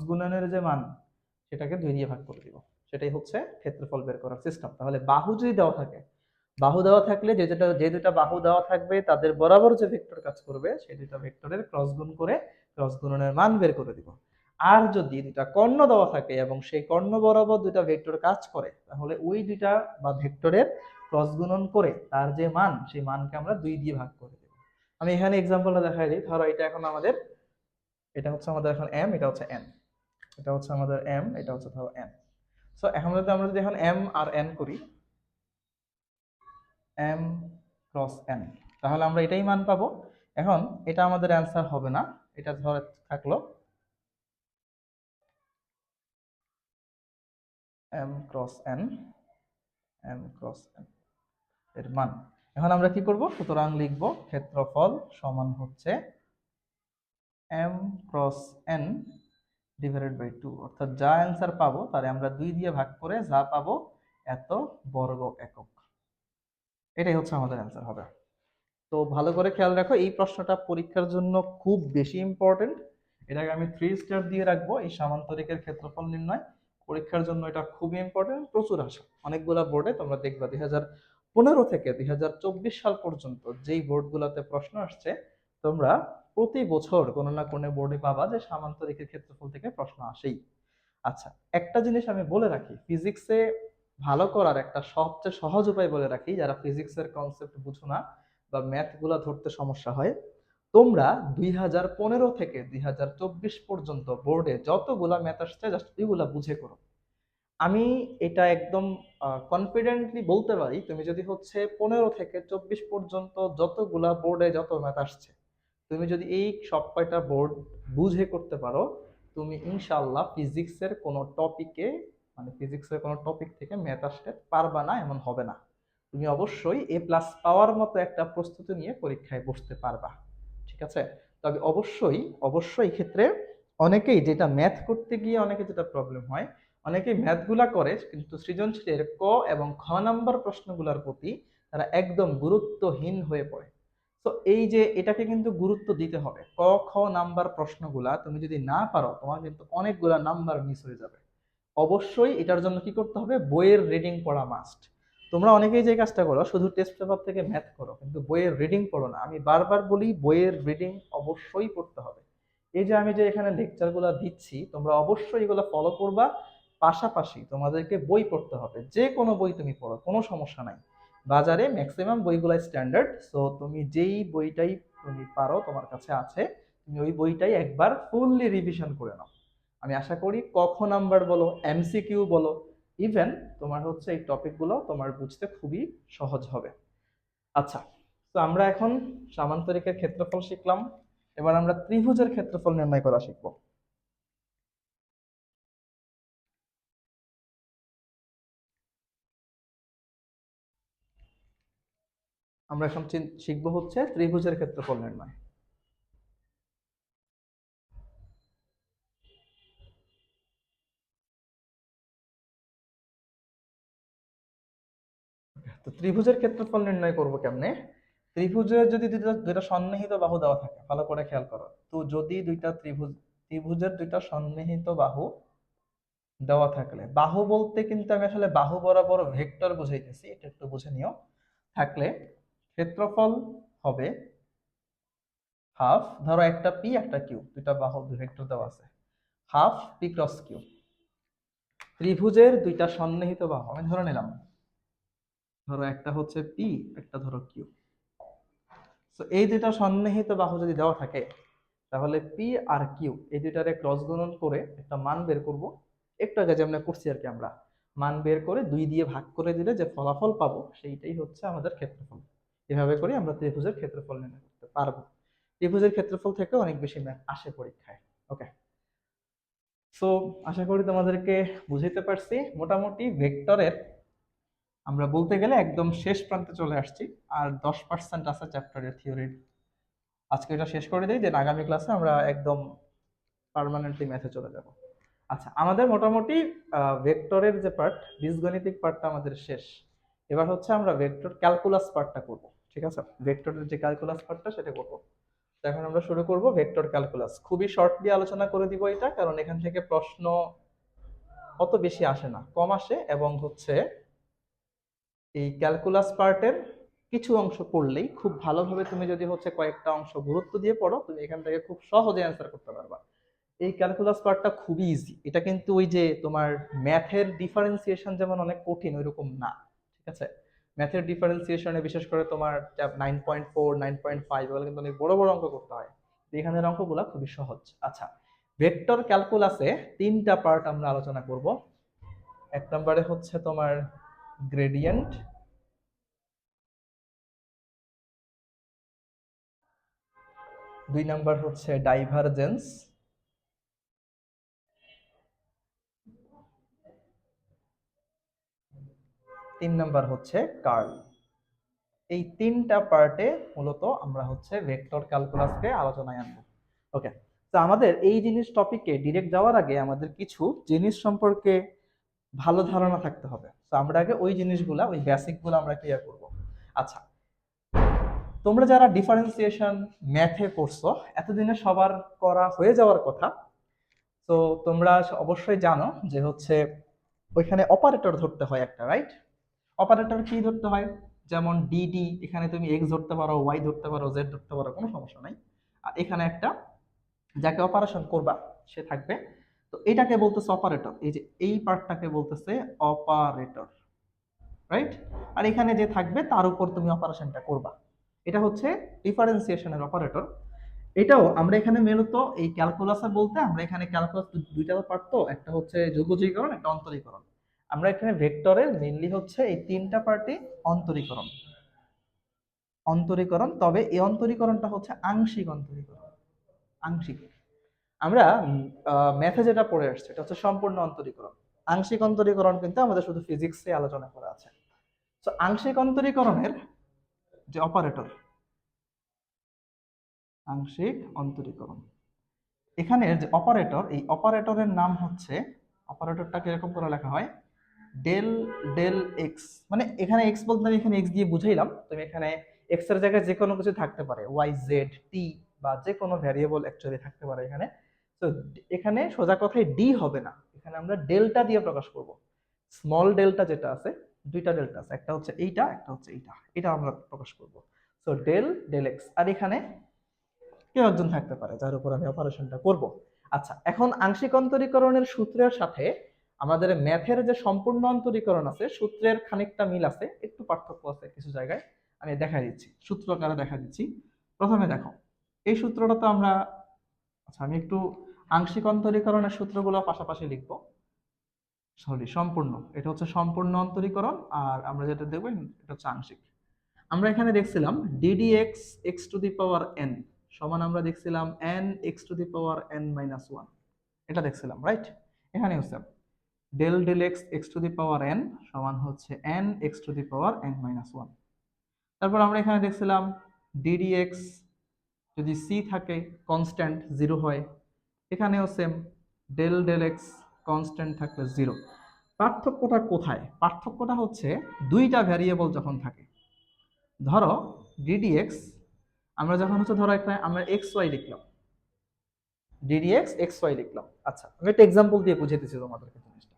Speaker 1: গুণনের যে মান সেটাকে 2 দিয়ে ভাগ করে দিব। সেটাই হচ্ছে ক্ষেত্রফল বের করার সিস্টেম। তাহলে বাহু যদি দেওয়া থাকে, বাহু দেওয়া থাকলে যে দুটা বাহু দেওয়া থাকবে তাদের বরাবর যে ভেক্টর কাজ করবে সেই দুটা ভেক্টরের ক্রস গুণ করে ক্রস গুণনের মান বের করে দিব। আর যদি দুটা কর্ণ দেওয়া থাকে এবং সেই কর্ণ বরাবর দুটা ভেক্টর কাজ করে, তাহলে ওই দুইটা বা ভেক্টরের ক্রস গুণন করে তার যে মান, সেই মানকে আমরা 2 দিয়ে ভাগ করে দেব। আমি এখানে এক্সাম্পলটা দেখাই দিই। ধরো এটা এখন আমাদের, এটা হচ্ছে আমাদের এখন এম, এটা হচ্ছে এন, এটা হচ্ছে আমাদের এম, এটা হচ্ছে ধরো এন। সো এখন যদি আমরা এখন এম আর এন করি, এম ক্রস এন, তাহলে আমরা এটাই মান পাবো। এখন এটা আমাদের অ্যান্সার হবে না, এটা ধরে থাকলো M cross N, M cross N এর মান। এখন আমরা কি করব, সুতরাং লিখব ক্ষেত্রফল সমান হচ্ছে M cross N divided by 2, অর্থাৎ যা অ্যান্সার পাবো তারে আমরা 2 দিয়ে ভাগ করে যা পাবো এত বর্গ একক। এটাই হচ্ছে আমাদের অ্যান্সার হবে। তো ভালো করে খেয়াল রাখো, এই প্রশ্নটা পরীক্ষার জন্য খুব বেশি ইম্পর্টেন্ট। এটাকে আমি 3 স্টার দিয়ে রাখবো, এই সামান্তরিকের ক্ষেত্রফল নির্ণয়। পরীক্ষার জন্য এটা খুবই ইম্পর্টেন্ট, প্রচুর আসে অনেকগুলা বোর্ডে। তোমরা দেখবা 2015 থেকে 2024 সাল পর্যন্ত যেই বোর্ডগুলোতে প্রশ্ন আসছে, তোমরা প্রতি বছর কোনো না কোনো বোর্ডে পাবা যে সামান্তরিকের ক্ষেত্রফল থেকে প্রশ্ন আসেই। আচ্ছা, একটা জিনিস আমি বলে রাখি, ফিজিক্সে ভালো করার একটা সবচেয়ে সহজ উপায় বলে রাখি, যারা ফিজিক্সের কনসেপ্ট বুঝো না বা ম্যাথ গুলা ধরতে সমস্যা হয়, তোমরা 2015 থেকে 2024 পর্যন্ত বোর্ডে যতগুলা ম্যাথ আসছে জাস্ট ওইগুলা বুঝে করো। আমি এটা একদম কনফিডেন্টলি বলতে পারি, তুমি যদি হচ্ছে 15 থেকে 24 পর্যন্ত যতগুলা বোর্ডে যত ম্যাথ আসছে, তুমি যদি এই সব কয়টা বোর্ড বুঝে করতে পারো, তুমি ইনশাআল্লাহ ফিজিক্সের কোনো টপিকে, মানে ফিজিক্সের কোনো টপিক থেকে ম্যাথ আসতে পারবা না এমন হবে না। তুমি অবশ্যই A+ পাওয়ার মতো একটা প্রস্তুতি নিয়ে পরীক্ষায় বসতে পারবা। ঠিক আছে? তবে অবশ্যই অবশ্যই ক্ষেত্রে অনেকেই যেটা ম্যাথ করতে গিয়ে অনেকে যেটা প্রবলেম হয়, অনেকেই ম্যাথগুলা করে কিন্তু সৃজনশীলের ক এবং খ নাম্বার প্রশ্নগুলোর প্রতি তারা একদম গুরুত্বহীন হয়ে পড়ে। তো এই যে এটাকে কিন্তু গুরুত্ব দিতে হবে। ক খ নাম্বার প্রশ্নগুলা তুমি যদি না পারো, তোমার কিন্তু অনেকগুলা নাম্বার মিস হয়ে যাবে। অবশ্যই এটার জন্য কি করতে হবে, বইয়ের রিডিং পড়া মাস্ট। তোমরা অনেকেই যে কাজটা করো, শুধু টেস্ট পেপার থেকে ম্যাথ করো কিন্তু বইয়ের রিডিং পড়ো না। আমি বারবার বলি বইয়ের রিডিং অবশ্যই পড়তে হবে। এই যে আমি যে এখানে লেকচারগুলো দিচ্ছি, তোমরা অবশ্যই এগুলো ফলো করবা। পাশাপাশি তোমাদেরকে বই পড়তে হবে, যে কোনো বই তুমি পড়ো, কোনো সমস্যা নাই। বাজারে ম্যাক্সিমাম বইগুলো স্ট্যান্ডার্ড, সো তুমি যেই বইটাই তুমি পারো তোমার কাছে আছে, তুমি ওই বইটাই একবার ফুললি রিভিশন করে নাও। আমি আশা করি কখ নাম্বার বলো, এমসিকিউ বলো, ইভেন তোমার হচ্ছে এই টপিকগুলো তোমার বুঝতে খুবই সহজ হবে। আচ্ছা, তো আমরা এখন সামান্তরিকের ক্ষেত্রফল শিখলাম, এবার আমরা ত্রিভুজের ক্ষেত্রফল নির্ণয় করা শিখব। আমরা এখন শিখবো হচ্ছে ত্রিভুজের ক্ষেত্রফল নির্ণয়। তো ত্রিভুজের ক্ষেত্রফল নির্ণয় করব কেমনে? ত্রিভুজের যদি দুইটা দুইটা সন্নিহিত বাহু দেওয়া থাকে, ভালো করে খেয়াল করো তো, যদি দুইটা ত্রিভুজের দুইটা সন্নিহিত বাহু দেওয়া থাকলে, বাহু বলতে কিন্তু আমি আসলে বাহু বরাবর ভেক্টর বুঝাইতেছি, এটা একটু বুঝে নিও। থাকলে ক্ষেত্রফল হবে হাফ, ধরো একটা পি একটা কিউ, দুইটা বাহু ভেক্টর দেওয়া আছে, হাফ পি ক্রস কিউ। ত্রিভুজের দুইটা সন্নিহিত বাহু আমি ধরে নিলাম, ধরো একটা হচ্ছে পি, একটা ধরো কিউ। তো এই দুইটা সন্নিহিত বাহু যদি দেওয়া থাকে, তাহলে পি আর কিউ এই দুইটারে ক্রস গুণন করে একটা মান বের করব। একটু আগে যেমন করছি আর কি, আমরা মান বের করে 2 দিয়ে ভাগ করে দিলে যে ফলাফল পাবো সেইটাই হচ্ছে আমাদের ক্ষেত্রফল। এভাবে করে আমরা ত্রিভুজের ক্ষেত্রফল নির্ণয় করতে পারবো। ত্রিভুজের ক্ষেত্রফল থেকে অনেক বেশি ম্যাথ আসে পরীক্ষায়। ওকে, সো আশা করি তোমাদেরকে বুঝাইতে পারছি। মোটামুটি ভেক্টরের আমরা বলতে গেলে একদম শেষ প্রান্তে চলে আসছি, আর 10% আছে চ্যাপ্টারের থিওরির। আজকে এটা শেষ করে দিই, দেন আগামী ক্লাসে আমরা একদম পার্মানেন্টলি ম্যাথে চলে যাব। আচ্ছা, আমাদের মোটামুটি ভেক্টরের যে পার্ট, বীজগণিতিক পার্টটা আমাদের শেষ। এবার হচ্ছে আমরা ভেক্টর ক্যালকুলাস পার্টটা করব। ঠিক আছে, ভেক্টরের যে ক্যালকুলাস পার্টটা সেটা করব। তো এখন আমরা শুরু করব ভেক্টর ক্যালকুলাস। খুবই শর্টলি আলোচনা করে দিব এটা, কারণ এখান থেকে প্রশ্ন অত বেশি আসে না, কম আসে, এবং হচ্ছে এই ক্যালকুলাস পার্টের কিছু অংশ পড়লেই খুব ভালোভাবে, তুমি যদি হচ্ছে কয়েকটা অংশ গুরুত্ব দিয়ে পড়ো, তুমি এখান থেকে খুব সহজে অ্যান্সার করতে পারবা। এই ক্যালকুলাস পার্টটা খুবই ইজি, এটা কিন্তু ওই যে তোমার ম্যাথের ডিফারেন্সিয়েশন যেমন অনেক কঠিন ওইরকম না। ঠিক আছে, ম্যাথের ডিফারেন্সিয়েশনে বিশেষ করে তোমার 9.4 9.5 এগুলো কিন্তু অনেক বড় বড় অঙ্ক করতে হয়, এখানের অঙ্কগুলো খুবই সহজ। আচ্ছা, ভেক্টর ক্যালকুলাসে 3টা পার্ট আমরা আলোচনা করব। এক নম্বরে হচ্ছে তোমার গ্রেডিয়েন্ট, 2 নাম্বার হচ্ছে ডাইভারজেন্স, 3 নাম্বার হচ্ছে কার্ল। এই 3টা পার্টে মূলত আমরা হচ্ছে ভেক্টর ক্যালকুলাসকে আলোচনায় আনবো। ওকে, তো আমাদের এই জিনিস টপিকে ডিরেক্ট যাওয়ার আগে আমাদের কিছু জিনিস সম্পর্কে ভালো ধারণা থাকতে হবে। তো আমরা আগে ওই জিনিসগুলা, ওই বেসিকগুলো আমরা ক্লিয়ার করব। আচ্ছা, তোমরা যারা ডিফারেন্সিয়েশন ম্যাথে করছো, এতদিনে সবার করা হয়ে যাওয়ার কথা। তো তোমরা অবশ্যই জানো যে হচ্ছে ওইখানে অপারেটর ধরতে হয় একটা, রাইট? অপারেটর কি ধরতে হয়? যেমন ডিডি, এখানে তুমি এক্স ধরতে পারো, ওয়াই ধরতে পারো, জেড ধরতে পারো, কোনো সমস্যা নাই। আর এখানে একটা যাকে অপারেশন করবা সে থাকবে। তো এটাকে বলতেছে অপারেটর, এই যে এই পার্টটাকে বলতেছে অপারেটর, রাইট? আর এখানে যে থাকবে তার উপর তুমি অপারেশনটা করবা, এটা হচ্ছে ডিফারেন্সিয়েশনের অপারেটর। এটাও আমরা এখানে মূলত এই ক্যালকুলাসে বলতে, আমরা এখানে ক্যালকুলাস দুইটা পার্ট, তো একটা হচ্ছে যোগজীকরণ, একটা অন্তরীকরণ। আমরা এখানে ভেক্টরের মেইনলি হচ্ছে এই 3টা পার্টই অন্তরীকরণ। অন্তরীকরণ, তবে এই অন্তরীকরণটা হচ্ছে আংশিক অন্তরীকরণ। আংশিক, আমরা ম্যাথে যেটা পড়ে আসছে এটা হচ্ছে সম্পূর্ণ অন্তরীকরণ। আংশিক অন্তরীকরণ কিন্তু আমাদের শুধু ফিজিক্সে আলোচনা করা আছে। তো আংশিক অন্তরীকরণের যে অপারেটর, আংশিক অন্তরীকরণ, এখানের যে অপারেটর, এই অপারেটরের নাম হচ্ছে, অপারেটরটাকে এরকম করে লেখা হয় ডেল ডেল এক্স। মানে এখানে এক্স বলতে আমি এখানে এক্স দিয়ে বুঝাইলাম, তুমি এখানে এক্স এর জায়গায় যে কোনো কিছু থাকতে পারে, ওয়াই জেড টি বা যে কোনো ভ্যারিয়েবল অ্যাকচুয়ালি থাকতে পারে এখানে। তো এখানে সোজা কথায় ডি হবে না, এখানে আমরা ডেল্টা দিয়ে প্রকাশ করব। স্মল ডেল্টা যেটা আছে, দুইটা ডেল্টা আছে, একটা হচ্ছে এইটা, একটা হচ্ছে এইটা, এটা আমরা প্রকাশ করব। সো ডেল ডেল এক্স, আর এখানে কেউ একজন থাকতে পারে যার উপর আমি অপারেশনটা করব। আচ্ছা, এখন আংশিক অন্তরীকরণের সূত্রের সাথে আমাদের ম্যাথের যে সম্পূর্ণ অন্তরীকরণ আছে, সূত্রের খানিকটা মিল আছে, একটু পার্থক্য আছে কিছু জায়গায়। আমি দেখা দিচ্ছি, সূত্র আকারে দেখা দিচ্ছি। প্রথমে দেখো, এই সূত্রটা তো আমরা, আচ্ছা আমি একটু আংশিক অন্তরীকরণের সূত্রগুলো পাশাপাশি লিখবো। সরি, সম্পূর্ণ, এটা হচ্ছে সম্পূর্ণ অন্তরীকরণ, আর আমরা যেটা দেখবো এটা হচ্ছে আংশিক। আমরা এখানে দেখছিলাম D D X X to the power N সমান, আমরা দেখছিলাম N X to the power N minus one, এটা দেখছিলাম, রাইট? এখানে হচ্ছে del del X X to the power N সমান হচ্ছে N X to the power N minus one. তারপর আমরা এখানে দেখছিলাম ডিডিএক্স যদি সি থাকে কনস্ট্যান্ট 0 হয়, এখানেও same, del del X constant থাকলে 0। পার্থক্যটা কোথায়? পার্থক্যটা হচ্ছে দুইটা ভ্যারিয়েবল যখন থাকে। ধরো ডিডিএক্স আমরা যখন হচ্ছে ধরো একটা আমরা এক্স ওয়াই লিখলাম, ডিডিএক্স এক্স ওয়াই লিখলাম। আচ্ছা আমি একটা এক্সাম্পল দিয়ে বুঝিয়ে দিচ্ছি তোমাদেরকে জিনিসটা।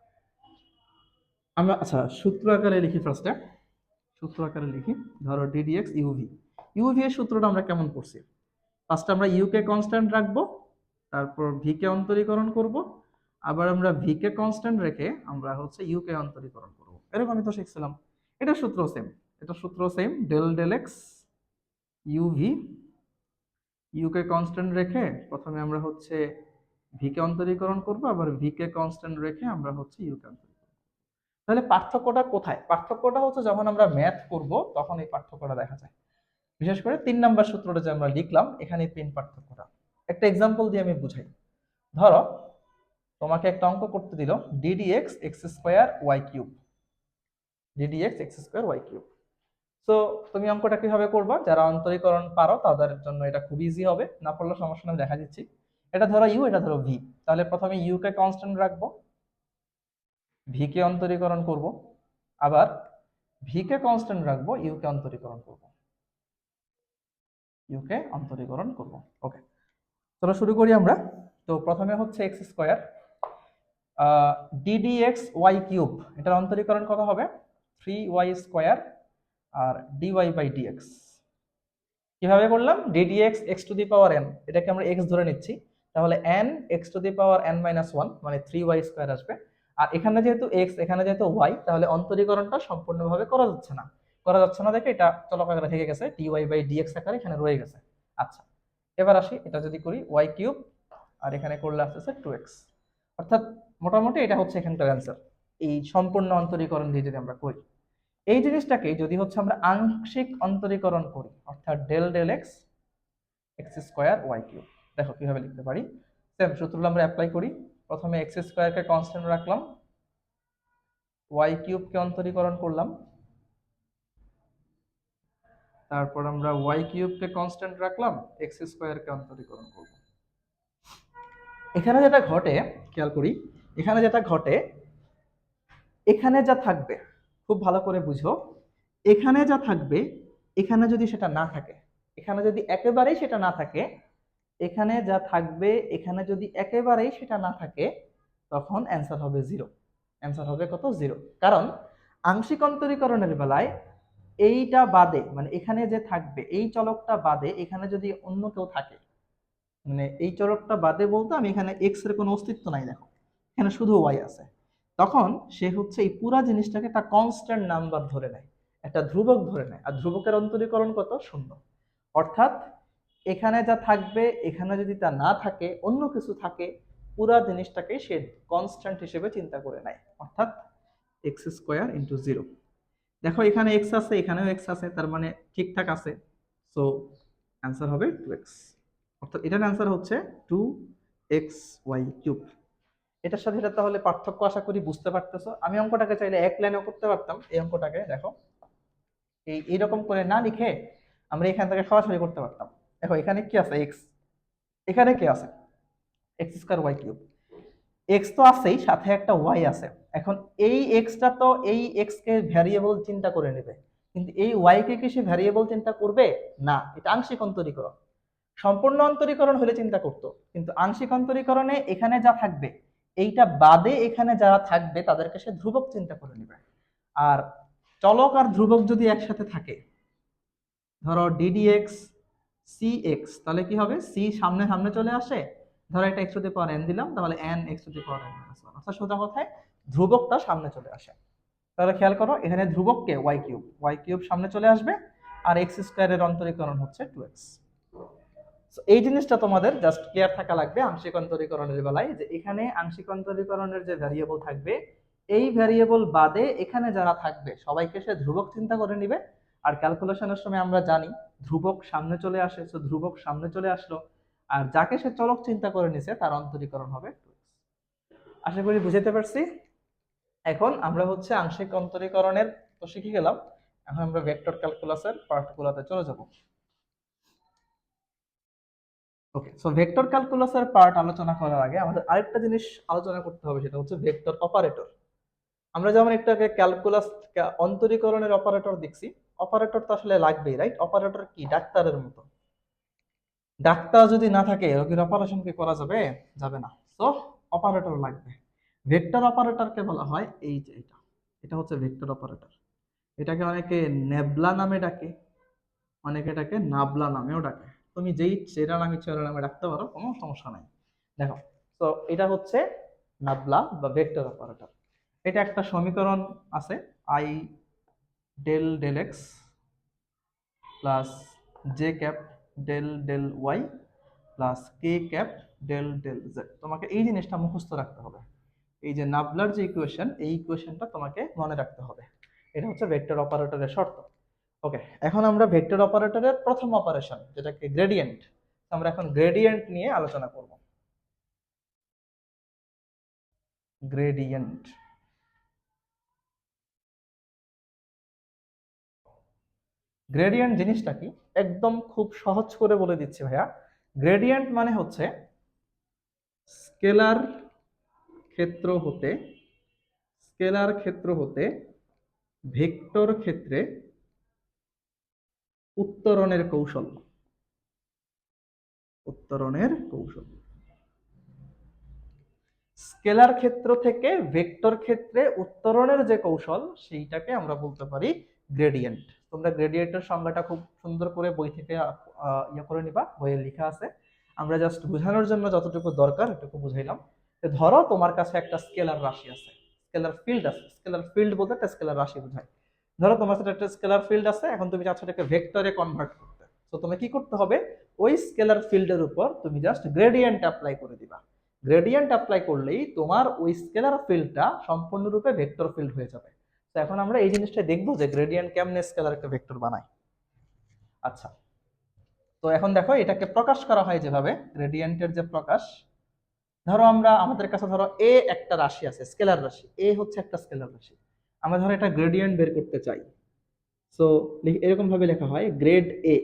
Speaker 1: আমরা আচ্ছা সূত্র আকারে লিখি ফার্স্টে, সূত্র আকারে লিখি। ধরো ডিডিএক্স ইউভি, ইউভি এর সূত্রটা আমরা কেমন করছি? ফার্স্ট আমরা ইউ কে কনস্ট্যান্ট রাখবো, তারপর ভি কে অন্তরীকরণ করব, আবার আমরা ভি কে কনস্ট্যান্ট রেখে আমরা হচ্ছে ইউ কে অন্তরীকরণ করব। এরকমই তো শিখছিলাম। এটা সূত্র সেম, এটা সূত্র same, del del X U V, U কে কনস্ট্যান্ট রেখে প্রথমে আমরা হচ্ছে ভি কে অন্তরীকরণ করব, আবার ভি কে কনস্ট্যান্ট রেখে আমরা হচ্ছে ইউ কে অন্তরীকরণ। তাহলে পার্থক্যটা কোথায়? পার্থক্যটা হচ্ছে যখন আমরা ম্যাথ করব তখন এই পার্থক্যটা দেখা যায়। বিশেষ করে 3 নাম্বার সূত্রটা যে আমরা লিখলাম এখানে মেইন পার্থক্যটা। একটা এক্সাম্পল দিয়ে আমি বুঝাই। ধরো তোমাকে একটা অঙ্ক করতে দিল D D X X square Y cube, D D X X square Y cube. So তুমি অঙ্কটা কিভাবে করবা? যারা অন্তরীকরণ পারো তাদের জন্য এটা খুব ইজি হবে, না পারলে সমস্যা নেই, দেখা দিচ্ছি। এটা ধরো ইউ, এটা ধরো ভি, তাহলে প্রথমে ইউ কে কনস্ট্যান্ট রাখবো, ভি কে অন্তরীকরণ করব, আবার ভি কে কনস্ট্যান্ট রাখবো, ইউ কে অন্তরীকরণ করব, ইউ কে অন্তরীকরণ করব। ওকে, চলো শুরু করি আমরা। তো প্রথমে হচ্ছে X square D D X Y cube, এটার অন্তরীকরণ কত হবে? 3y স্কোয়ার আর ডিওয়াই বাই ডিএক্স। কিভাবে করলাম? D D X X to the power N, এটাকে আমরা এক্স ধরে নিচ্ছি, তাহলে N X to the power N minus one মানে 3y স্কোয়ার আসবে। আর এখানে যেহেতু এক্স, এখানে যেহেতু ওয়াই, তাহলে অন্তরীকরণটা সম্পূর্ণভাবে করা যাচ্ছে না, করা যাচ্ছে না দেখে এটা চলক আকারে থেকে গেছে, ডিওয়াই বাই ডিএক্স আকারে এখানে রয়ে গেছে। আচ্ছা এবার আসি, এটা যদি করি ওয়াই কিউব আর এখানে করলে আসতেছে 2x, অর্থাৎ মোটামুটি এটা হচ্ছে এখানকার অ্যান্সার। এই সম্পূর্ণ অন্তরীকরণ দিয়ে যদি আমরা করি এই জিনিসটাকে, যদি হচ্ছে আমরা আংশিক অন্তরীকরণ করি অর্থাৎ del del X X square Y cube, দেখো কিভাবে লিখতে পারি। সেম সূত্রগুলো আমরা অ্যাপ্লাই করি। প্রথমে এক্স স্কোয়ারকে কনস্ট্যান্ট রাখলাম, ওয়াই কিউবকে অন্তরীকরণ করলাম, তারপর আমরা ওয়াই কিউবকে কনস্ট্যান্ট রাখলাম, এক্স স্কোয়ারকে অন্তরীকরণ করব। এখানে যেটা ঘটে খেয়াল করি, এখানে যেটা ঘটে, এখানে যা থাকবে খুব ভালো করে বুঝো, এখানে যা থাকবে এখানে যদি সেটা না থাকে, এখানে যদি একেবারেই সেটা না থাকে, এখানে যা থাকবে এখানে যদি একেবারেই সেটা না থাকে, তখন অ্যান্সার হবে 0। অ্যান্সার হবে কত? 0। কারণ আংশিক অন্তরীকরণের বেলায় এইটা বাদে, মানে এখানে যে থাকবে এই চলকটা বাদে এখানে যদি অন্য কেউ থাকে, মানে এই চলকটা বাদে বলতে আমি এখানে এক্স এর কোনো অস্তিত্ব নাই, দেখো এখানে শুধু ওয়াই আছে, তখন সে হচ্ছে এই পুরা জিনিসটাকে একটা কনস্ট্যান্ট নাম্বার ধরে নেয়, একটা ধ্রুবক ধরে নেয়। আর ধ্রুবকের অন্তরীকরণ কত? 0। অর্থাৎ এখানে যা থাকবে এখানে যদি তা না থাকে, অন্য কিছু থাকে, পুরা জিনিসটাকে সে কনস্ট্যান্ট হিসেবে চিন্তা করে নেয়, অর্থাৎ এক্স স্কোয়ার ইন্টু 0। দেখো এখানে এক্স আছে, এখানেও এক্স আছে, তার মানে ঠিকঠাক আছে। সো অ্যান্সার হবে 2x, অর্থাৎ এটার অ্যান্সার হচ্ছে 2xy কিউব। এটার সাথে এটা তাহলে পার্থক্য আশা করি বুঝতে পারতেছো। আমি অঙ্কটাকে চাইলে এক লাইনেও করতে পারতাম, এই অঙ্কটাকে দেখো এইরকম করে না লিখে আমরা এখান থেকে সরাসরি করতে পারতাম। দেখো এখানে কি আছে? এক্স, এখানে কি আছে? X square Y cube. X তো আছেই, সাথে একটা ওয়াই আছে। এখন এই এক্সটা তো এই এক্স কে ভ্যারিয়েবল চিন্তা করে নেবে, কিন্তু এই ওয়াই কে কি সে ভ্যারিয়েবল চিন্তা করবে না? এটা আংশিক অন্তরীকরণ। সম্পূর্ণ অন্তরীকরণ হলে চিন্তা করতো, কিন্তু আংশিক অন্তরীকরণে এখানে যা থাকবে এইটা বাদে এখানে যারা থাকবে তাদেরকে সে ধ্রুবক চিন্তা করে নেবে। আর চলক আর ধ্রুবক যদি একসাথে থাকে, ধরো ডিডিএক্স সি এক্স, তাহলে কি হবে? সি সামনে সামনে চলে আসে, ধরো এটা x to the power N দিলাম, তাহলে N X to the power N minus one, অর্থাৎ সোজা কথায় ধ্রুবকটা সামনে চলে আসে। তাহলে খেয়াল করো এখানে ধ্রুবককে ওয়াই কিউব সামনে চলে আসবে, আর এক্স স্কোয়ারের অন্তরীকরণ হচ্ছে 2x। এই জিনিসটা তোমাদের জাস্ট ক্লিয়ার থাকা লাগবে আংশিক অন্তরীকরণের বেলায়, যে এখানে আংশিক অন্তরীকরণের যে ভ্যারিয়েবল থাকবে এই ভ্যারিয়েবল বাদে এখানে যারা থাকবে সবাইকে সে ধ্রুবক চিন্তা করে নিবে। আর ক্যালকুলেশনের সময় আমরা জানি ধ্রুবক সামনে চলে আসে, তো ধ্রুবক সামনে চলে আসলো, আর যাকে সে চলক চিন্তা করে নিছে তার অন্তরীকরণ হবে 2x। আশা করি বুঝতে পারছি। এখন আমরা হচ্ছে আংশিক অন্তরীকরণের তো শিখে গেলাম, এখন আমরা ভেক্টর ক্যালকুলাসের পার্টগুলোতে চলে যাব। ওকে, সো ভেক্টর ক্যালকুলাসের পার্ট আলোচনা করার আগে আমাদের আরেকটা জিনিস আলোচনা করতে হবে, সেটা হচ্ছে ভেক্টর অপারেটর। আমরা যেমন একটা ক্যালকুলাস অন্তরীকরণের অপারেটর দেখছি, অপারেটর তো আসলে লাগবেই, রাইট? অপারেটর কি ডাক্তারের মতো, ডাক্তার যদি না থাকে রোগীর অপারেশন কি করা যাবে? যাবে না। সো অপারেটর লাগবে। ভেক্টর অপারেটরকে বলা হয় এই যে এটা, এটা হচ্ছে ভেক্টর অপারেটর। এটাকে অনেকে নেবলা নামে ডাকে, অনেকে এটাকে নাবলা নামেও ডাকে। তুমি যেই চেরা নামে চেরা নামে ডাকতে পারো, কোনো সমস্যা নাই। দেখো, তো এটা হচ্ছে নাবলা বা ভেক্টর অপারেটর। এটা একটা সমীকরণ আছে, I del del X plus J cap del del Y plus K cap del del Z. তোমাকে এই জিনিসটা মুখস্থ রাখতে হবে। এই যে নাবলার যে ইকুয়েশন, এই ইকুয়েশনটা তোমাকে মনে রাখতে হবে। এটা হচ্ছে ভেক্টর অপারেটরের শর্ত। ওকে, এখন আমরা ভেক্টর অপারেটরের প্রথম অপারেশন যেটাকে গ্রেডিয়েন্ট, আমরা এখন গ্রেডিয়েন্ট নিয়ে আলোচনা করব। গ্রেডিয়েন্ট, গ্রেডিয়েন্ট জিনিসটা কি একদম খুব সহজ করে বলে দিচ্ছি ভাইয়া। গ্রেডিয়েন্ট মানে হচ্ছে স্কেলার ক্ষেত্র হতে, স্কেলার ক্ষেত্র হতে ভেক্টর ক্ষেত্রে উত্তরণের কৌশল, উত্তরণের কৌশল। স্কেলার ক্ষেত্র থেকে ভেক্টর ক্ষেত্রে উত্তরণের যে কৌশল, সেইটাকে আমরা বলতে পারি গ্রেডিয়েন্ট। তোমরা গ্রেডিয়েন্টের সংজ্ঞাটা খুব সুন্দর করে বই থেকে ইয়ে করে নিবা, বইয়ে লেখা আছে। আমরা জাস্ট বোঝানোর জন্য যতটুকু দরকার এটুকু বুঝাইলাম। ধরো তোমার কাছে একটা স্কেলার রাশি আছে, স্কেলার ফিল্ড আছে। স্কেলার ফিল্ড বলতে একটা স্কেলার রাশি বোঝায়। ধরো তোমার কাছে একটা স্কেলার ফিল্ড আছে, এখন তুমি চাচ্ছ এটাকে ভেক্টরে কনভার্ট করতে। তো তুমি কি করতে হবে, ওই স্কেলার ফিল্ডের উপর তুমি জাস্ট গ্রেডিয়েন্ট অ্যাপ্লাই করে দিবা। গ্রেডিয়েন্ট অ্যাপ্লাই করলেই তোমার ওই স্কেলার ফিল্ডটা সম্পূর্ণরূপে ভেক্টর ফিল্ড হয়ে যাবে। তো এখন আমরা এই জিনিসটা দেখবো যে গ্রেডিয়েন্ট কেমনে স্কেলারকে ভেক্টর বানায়। আচ্ছা, তো এখন দেখো এটাকে প্রকাশ করা হয় যেভাবে, গ্রেডিয়েন্টের যে প্রকাশ, ধরো আমরা আমাদের কাছে ধরো এ একটা রাশি আছে, স্কেলার রাশি এ হচ্ছে একটা স্কেলার রাশি। আমরা ধরো এটা গ্রেডিয়েন্ট বের করতে চাই। সো এরকম ভাবে লেখা হয় গ্রেড এ।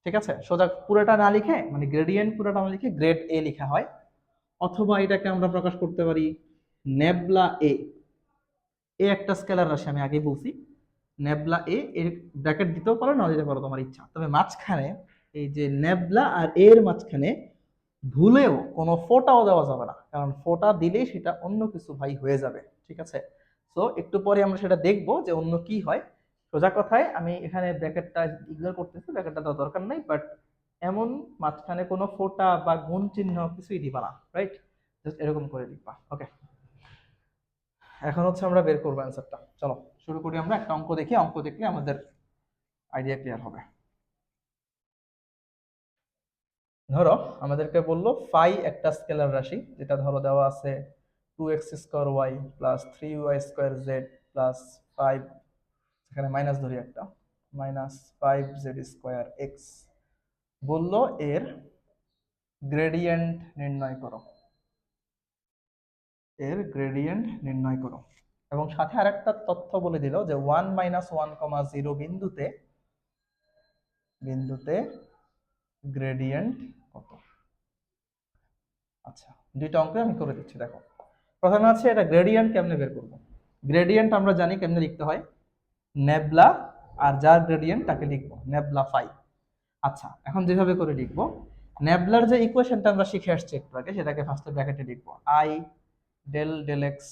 Speaker 1: ঠিক আছে, সোজা পুরোটা না লিখে, মানে গ্রেডিয়েন্ট পুরোটা না লিখে গ্রেড এ লেখা হয়। অথবা এটাকে আমরা প্রকাশ করতে পারি নেবলা এ। এ একটা স্কেলার রাশি, আমি আগেই বলছি। নেবলা এ এর ব্র্যাকেট দিতেও পারো, না দিতে পারো, তোমার ইচ্ছা। তবে মাঝখানে এই যে নেবলা আর এর মাঝখানে ভুলেও কোনো ফোঁটাও দেওয়া যাবে না, কারণ ফোঁটা দিলেই সেটা অন্য কিছু ভাই হয়ে যাবে। ঠিক আছে, তো একটু পরে আমরা সেটা দেখবো যে অন্য কি হয়। সোজা কথায় আমি এখানে ব্র্যাকেটটা ইগনোর করতেছি, ব্র্যাকেটটা দেওয়ার দরকার নেই, বাট এমন মাঝখানে কোনো ফোঁটা বা গুণ চিহ্ন কিছুই দিবা না, রাইট? জাস্ট এরকম করে লিখবা। ওকে, এখন হচ্ছে আমরা বের করবো অ্যান্সারটা। চলো শুরু করি। আমরা একটা অঙ্ক দেখি, অঙ্ক দেখলে আমাদের আইডিয়া ক্লিয়ার হবে। ধরো আমাদেরকে বললো ফাই একটা স্কেলার রাশি, যেটা ধরো দেওয়া আছে 2x² y plus 3y² z plus 5, এখানে মাইনাস ধরি একটা, -5z² x। বললো এর গ্রেডিয়েন্ট নির্ণয় করো, এর গ্রেডিয়েন্ট নির্ণয় করো। এবং সাথে আরেকটা তথ্য বলে দিল যে 1 - 1,0 বিন্দুতে, বিন্দুতে গ্রেডিয়েন্ট কত। আচ্ছা, দুইটা অঙ্ক আমি করে দিচ্ছি, দেখো। প্রথমে আছে এটা গ্রেডিয়েন্ট কেমনে বের করব। গ্রেডিয়েন্ট আমরা জানি কেমনে লিখতে হয়, নেবলা আর যার গ্রেডিয়েন্ট তাকে লিখবো নেবলা ফাই। আচ্ছা, এখন যেভাবে করে লিখবো, নেবলার যে ইকুয়েশনটা আমরা শিখে আসছি একটু আগে, সেটাকে ফার্স্টে ব্র্যাকেটে লিখবো I del del X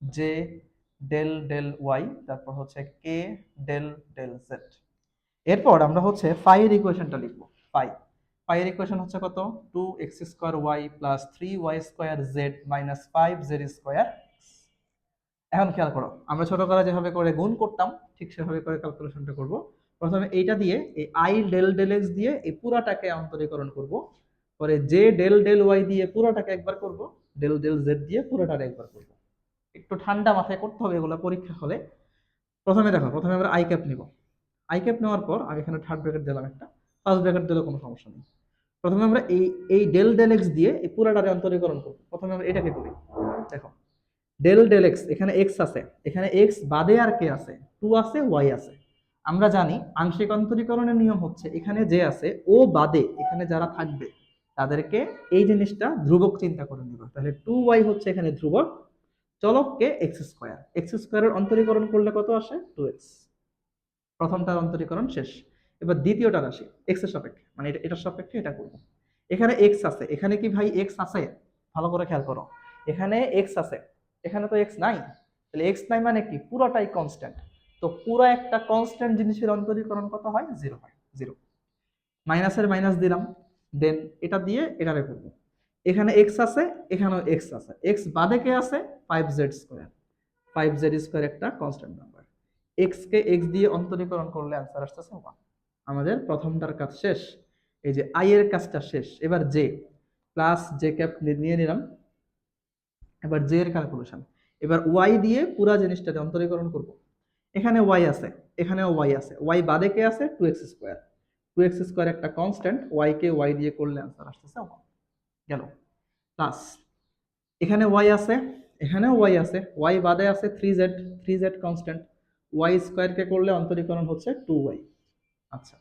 Speaker 1: J del del Y, তারপর হচ্ছে কে ডেল ডেল জেড। এরপর আমরা হচ্ছে ফাই এর ইকুয়েশনটা লিখবো। ফাই, ফাই এর ইকুয়েশন হচ্ছে কত, 2x² y plus 3y² z minus 5z²। এখন খেয়াল করো, আমরা ছোটবেলা যেভাবে করে গুণ করতাম ঠিক সেভাবে করে ক্যালকুলেশনটা করব। প্রথমে এইটা দিয়ে এই আই ডেল ডেল এক্স দিয়ে এই পুরাটাকে অন্তরীকরণ করব, পরে জে ডেল ডেল ওয়াই দিয়ে পুরাটাকে একবার করব, ডেল ডেল জেড দিয়ে পুরাটাকে একবার করব। একটু ঠান্ডা মাথায় করতে হবে এগুলো পরীক্ষা হলে। প্রথমে দেখো, প্রথমে আমরা আই ক্যাপ নিব। আই ক্যাপ নেওয়ার পর আমি এখানে থার্ড ব্র্যাকেট দিলাম একটা, ফার্স্ট ব্র্যাকেট দিলে কোনো সমস্যা নেই। প্রথমে আমরা এই এই ডেল ডেল এক্স দিয়ে এই পুরাটাকে অন্তরীকরণ করব। প্রথমে আমরা এটাকে করি, দেখো ডেল ডেল এক্স, এখানে এক্স আছে, এখানে এক্স বাদে আর কে আছে, টু আছে, ওয়াই আছে। আমরা জানি আংশিক অন্তরীকরণের নিয়ম হচ্ছে এখানে যে আছে ও বাদে এখানে যারা থাকবে তাদেরকে এই জিনিসটা ধ্রুবক চিন্তা করে নিব। তাহলে টু ওয়াই হচ্ছে এখানে ধ্রুবক, চলককে এক্স স্কোয়ার, এক্স স্কোয়ারের অন্তরীকরণ করলে কত আসে, টু এক্স। প্রথমটার অন্তরীকরণ শেষ। এবার দ্বিতীয়টা রাশি এক্স এর সাপেক্ষে, মানে এটার সাপেক্ষে এটা করব। এখানে এক্স আছে, এখানে কি ভাই এক্স আছে? ভালো করে খেয়াল করো, এখানে এক্স আছে, এখানে তো এক্স নাই। তাহলে এক্স নাই মানে কি, পুরোটাই কনস্ট্যান্ট। তো পুরো একটা কনস্ট্যান্ট জিনিসের অন্তরীকরণ কত হয়, জিরো হয়, জিরো। মাইনাসের মাইনাস দিলাম, দেন এটা দিয়ে এটারে করবো। এখানে এক্স আছে, এখানেও এক্স আছে, এক্স বাদে কে আছে, five Z square. Five Z square একটা কনস্ট্যান্ট নাম্বার। এক্স কে এক্স দিয়ে অন্তরীকরণ করলে অ্যান্সার আসতেছে 1। আমাদের প্রথমটার কাজ শেষ, এই যে আই এর কাজটা শেষ। এবার জে প্লাস জে ক্যাপ নিয়ে নিলাম। এবার জে এর ক্যালকুলেশন, এবার ওয়াই দিয়ে পুরা জিনিসটাতে অন্তরীকরণ করব। এখানে ওয়াই আছে, এখানেও ওয়াই আছে, ওয়াই বাদে কে আছে, two X square. Two X square একটা কনস্ট্যান্ট, ওয়াই কে ওয়াই দিয়ে করলে অ্যান্সার আসতেছে 1। গেল। প্লাস এখানে ওয়াই আছে, এখানেও ওয়াই আছে, ওয়াই বাদে আছে three Z, three Z constant, Y স্কোয়ারকে করলে অন্তরীকরণ হচ্ছে টু ওয়াই। আচ্ছা,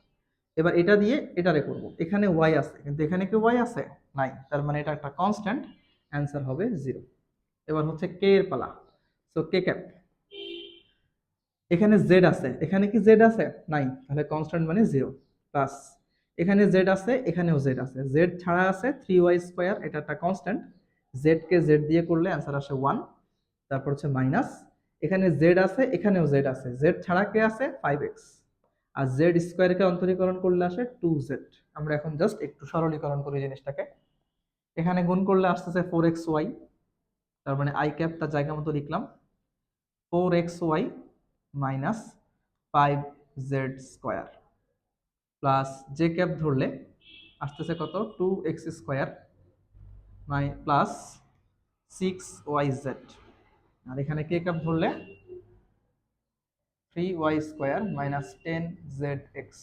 Speaker 1: এবার এটা দিয়ে এটারে করব। এখানে ওয়াই আছে, কিন্তু এখানে কি ওয়াই আছে, নাই, তার মানে এটা একটা কনস্ট্যান্ট, অ্যান্সার হবে 0। এবার হচ্ছে কে এর পালা। সো কে ক্যাপ, এখানে জেড আছে, এখানে কি জেড আছে, নাই, তাহলে কনস্ট্যান্ট মানে 0। প্লাস এখানে জেড আছে, এখানেও জেড আছে, জেড ছাড়া আছে থ্রি ওয়াই স্কোয়ার, এটা একটা কনস্ট্যান্ট, জেড কে জেড দিয়ে করলে অ্যান্সার আসে 1। তারপর হচ্ছে মাইনাস, এখানে জেড আছে, এখানেও জেড আছে, জেড ছাড়া কে আছে, ফাইভ এক্স। আর জেড স্কোয়ারকে অন্তরীকরণ করলে আসে টু জেড। আমরা এখন জাস্ট একটু সরলীকরণ করি জিনিসটাকে। এখানে গুণ করলে আসতেছে ফোর এক্স ওয়াই, তার মানে আই ক্যাপ তার জায়গা মতো লিখলাম, four X Y minus five Z square, plus J cap ধরলে আসতেছে কত, two X square plus six Y Z. আর এখানে কে ক্যাপ ধরলে three Y square minus ten Z X.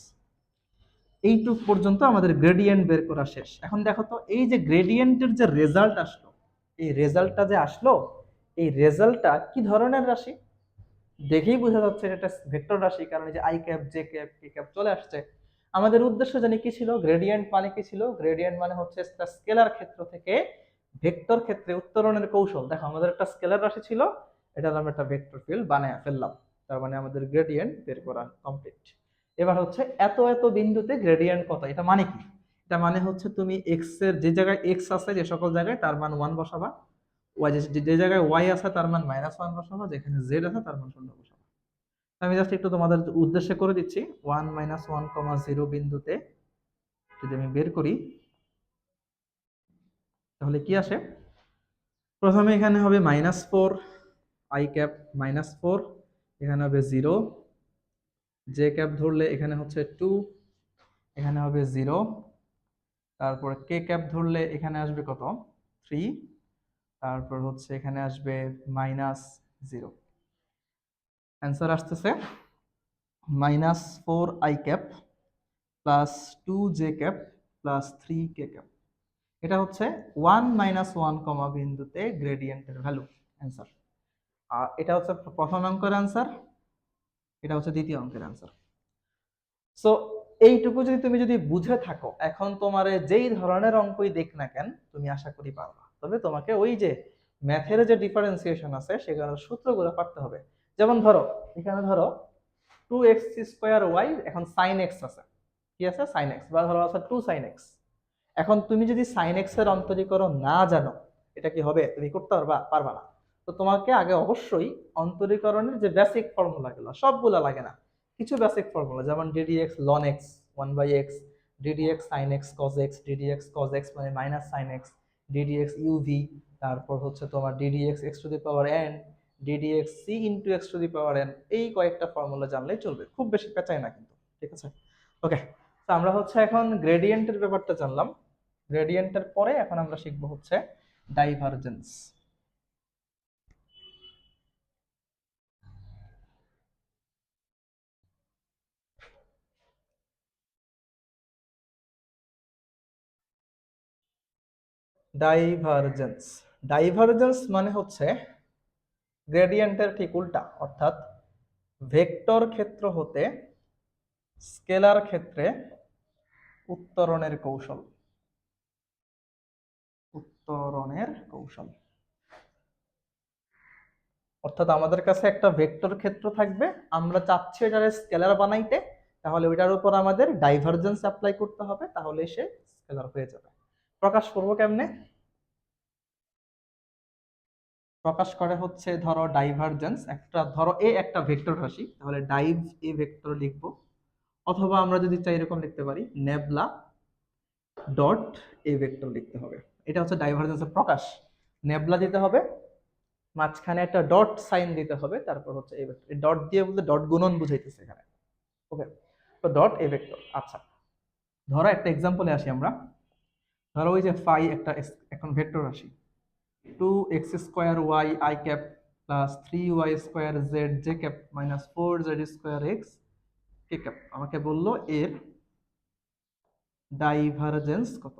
Speaker 1: এইটুক পর্যন্ত আমাদের গ্রেডিয়েন্ট বের করা শেষ। এখন দেখো তো, এই যে গ্রেডিয়েন্টের যে রেজাল্ট আসলো, এই রেজাল্টটা যে আসলো, এই রেজাল্টটা কি ধরনের রাশি, দেখেই বোঝা যাচ্ছে এটা ভেক্টর রাশি, কারণ এই যে I cap J cap K cap চলে আসছে। আমাদের উদ্দেশ্য জানি কি ছিল, গ্রেডিয়েন্ট মানে কি ছিল, গ্রেডিয়েন্ট মানে হচ্ছে স্কেলার ক্ষেত্র থেকে ভেক্টর ক্ষেত্রে উত্তরণের কৌশল। দেখো আমাদের একটা স্কেলার রাশি ছিল, এটার আমরা একটা ভেক্টর ফিল্ড বানায় ফেললাম, তার মানে আমাদের গ্রেডিয়েন্ট বের করা কমপ্লিট। এবার হচ্ছে এত এত বিন্দুতে গ্রেডিয়েন্ট কত, এটা মানে কি, এটা মানে হচ্ছে তুমি এক্স এর যে জায়গায় এক্স আছে যে সকল জায়গায় তার মান 1 বসাবা, ওয়াই যে জায়গায় ওয়াই আছে তার মান -1 বসাবা, যেখানে জেড আছে তার মান 0 বসাবা। আমি জাস্ট একটু তোমাদের উদ্দেশ্যে করে দিচ্ছি। 1 - 1, 0 বিন্দুতে যদি আমি বের করি তাহলে কি আসে, প্রথমে এখানে হবে -4 আই ক্যাপ, -4, এখানে হবে 0, জে ক্যাপ ধরলে এখানে হচ্ছে 2, এখানে হবে 0, তারপর কে ক্যাপ ধরলে এখানে আসবে কত, 3, তারপর হচ্ছে এখানে আসবে -0। অ্যান্সার আসতেছে -4 I cap plus 2 J cap plus 3 K cap. এটা হচ্ছে 1 - 1, বিন্দুতে গ্রেডিয়েন্টের ভ্যালু, অ্যান্সার। আর এটা হচ্ছে প্রথম অঙ্কের অ্যান্সার, এটা হচ্ছে দ্বিতীয় অঙ্কের অ্যান্সার। সো এইটুকু যদি তুমি যদি বুঝে থাকো, এখন তোমার যেই ধরনের অঙ্কই দেখ না কেন তুমি আশা করি পারবা। তবে তোমাকে ওই যে ম্যাথের যে ডিফারেন্সিয়েশন আছে সেগুলোর সূত্রগুলো পারতে হবে। যেমন ধরো এখানে ধরো টু এক্স স্কোয়ার ওয়াই, এখন সাইন এক্স আছে, কি আছে, সাইন এক্স, বা ধরো আছে টু সাইন এক্স। এখন তুমি যদি সাইন এক্স এর অন্তরীকরণ না জানো, এটা কি হবে, তুমি করতে পারবা, পারবা না। তো তোমাকে আগে অবশ্যই অন্তরীকরণের যে বেসিক ফর্মুলা গুলো, সবগুলা লাগে না, কিছু বেসিক ফর্মুলা, যেমন D D X ln X 1/x, D D X sin X cos X, D D X cos X মানে minus sin X, D D X U V, তারপর হচ্ছে তোমার D D X X to the power N, D D X C into X to the power N. এই কয়েকটা formula জানলেই চলবে, খুব বেশি পেঁচাই না কিন্তু, ঠিক আছে। ওকে, তো আমরা হচ্ছে এখন গ্রেডিয়েন্টের ব্যাপারটা জানলাম। গ্রেডিয়েন্টের পরে এখন আমরা শিখবো হচ্ছে ডাইভারজেন্স। ডাইভারজেন্স, ডাইভারজেন্স মানে হচ্ছে গ্রেডিয়েন্টের ঠিক উল্টা, অর্থাৎ ভেক্টর ক্ষেত্র হতে স্কেলার ক্ষেত্রে উত্তরণের কৌশল। উত্তরণের কৌশল অর্থাৎ আমাদের কাছে একটা ভেক্টর ক্ষেত্র থাকবে, আমরা চাচ্ছি এটারে স্কেলার বানাইতে, তাহলে ওইটার উপর আমাদের ডাইভারজেন্স অ্যাপ্লাই করতে হবে, তাহলে সে স্কেলার হয়ে যাবে। প্রকাশ করব কেমনে? প্রকাশ করে হচ্ছে ধরো ডাইভারজেন্স, একটা ধরো এ একটা ভেক্টর রাশি, তাহলে ডাইভ এ ভেক্টর লিখবো, অথবা আমরা যদি চাই এরকম লিখতে পারি নেবলা ডট এ ভেক্টর লিখতে হবে। এটা হচ্ছে ডাইভারজেন্সের প্রকাশ। নেবলা দিতে হবে, মাঝখানে একটা ডট সাইন দিতে হবে, তারপর হচ্ছে এই ভেক্টর। এই ডট দিয়ে বলতে ডট গুণন বুঝাইতেছে এখানে। ওকে, তো ডট এ ভেক্টর। আচ্ছা, ধরো একটা এক্সাম্পলে আসি আমরা। ধরো ওই যে ফাই একটা এখন ভেক্টর রাশি, 2x² y I cap plus 3y² z j cap minus 4z² x k cap. আমাকে বললো এর ডাইভারজেন্স কত,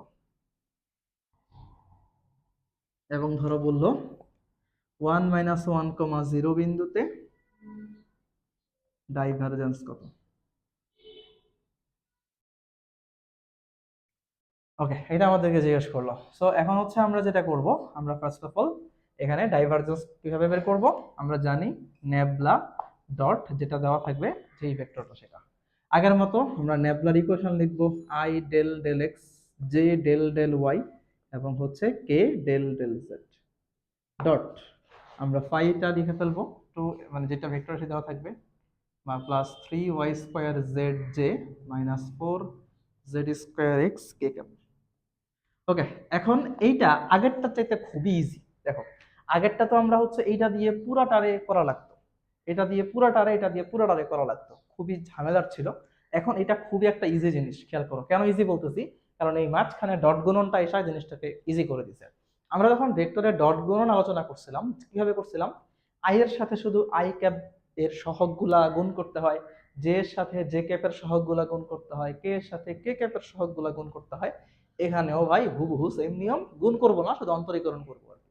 Speaker 1: এবং ধরো বললো 1 - 1, 0 বিন্দুতে ডাইভারজেন্স কত। ওকে, এটা আমাদেরকে জিজ্ঞেস করলো। সো এখন হচ্ছে আমরা যেটা করব, আমরা ফার্স্ট অফ অল এখানে ডাইভারজেন্স কিভাবে বের করব। আমরা জানি নেবলা ডট যেটা দেওয়া থাকবে যেই ভেক্টরটা, সেটা আগের মতো আমরা নেবলার ইকুয়েশন লিখব I del del X, J del del Y, এবং হচ্ছে K del del Z dot আমরা ফাইটা লিখে ফেলবো, টু মানে যেটা ভেক্টর রাশি দেওয়া থাকবে, plus 3y² zj minus 4z² x কে ক্যাপ। ওকে, এখন এইটা আগেরটার চাইতে খুবই ইজি। দেখো, আগেরটা তো আমরা হচ্ছে এইটা দিয়ে পুরাটারে করা লাগতো, এটা দিয়ে পুরাটারে, এটা দিয়ে পুরাটারে করা লাগতো, খুবই ঝামেলার ছিল। এখন এটা খুবই একটা ইজি জিনিস, খেয়াল করো কেন ইজি বলতেছি, কারণ এই মাঝখানে ডট গুণনটা এসে জিনিসটাকে ইজি করে দিছে। আমরা যখন ভেক্টরের ডট গুণন আলোচনা করছিলাম, কিভাবে করছিলাম, আই এর সাথে শুধু আই ক্যাপ এর সহগগুলা গুণ করতে হয়, জে এর সাথে জে ক্যাপের সহগগুলা গুণ করতে হয়, কে এর সাথে কে ক্যাপের সহগগুলা গুণ করতে হয়। এখানেও ভাই হুবহু সেম নিয়ম, গুণ করব না, শুধু অন্তরীকরণ করবো আর কি।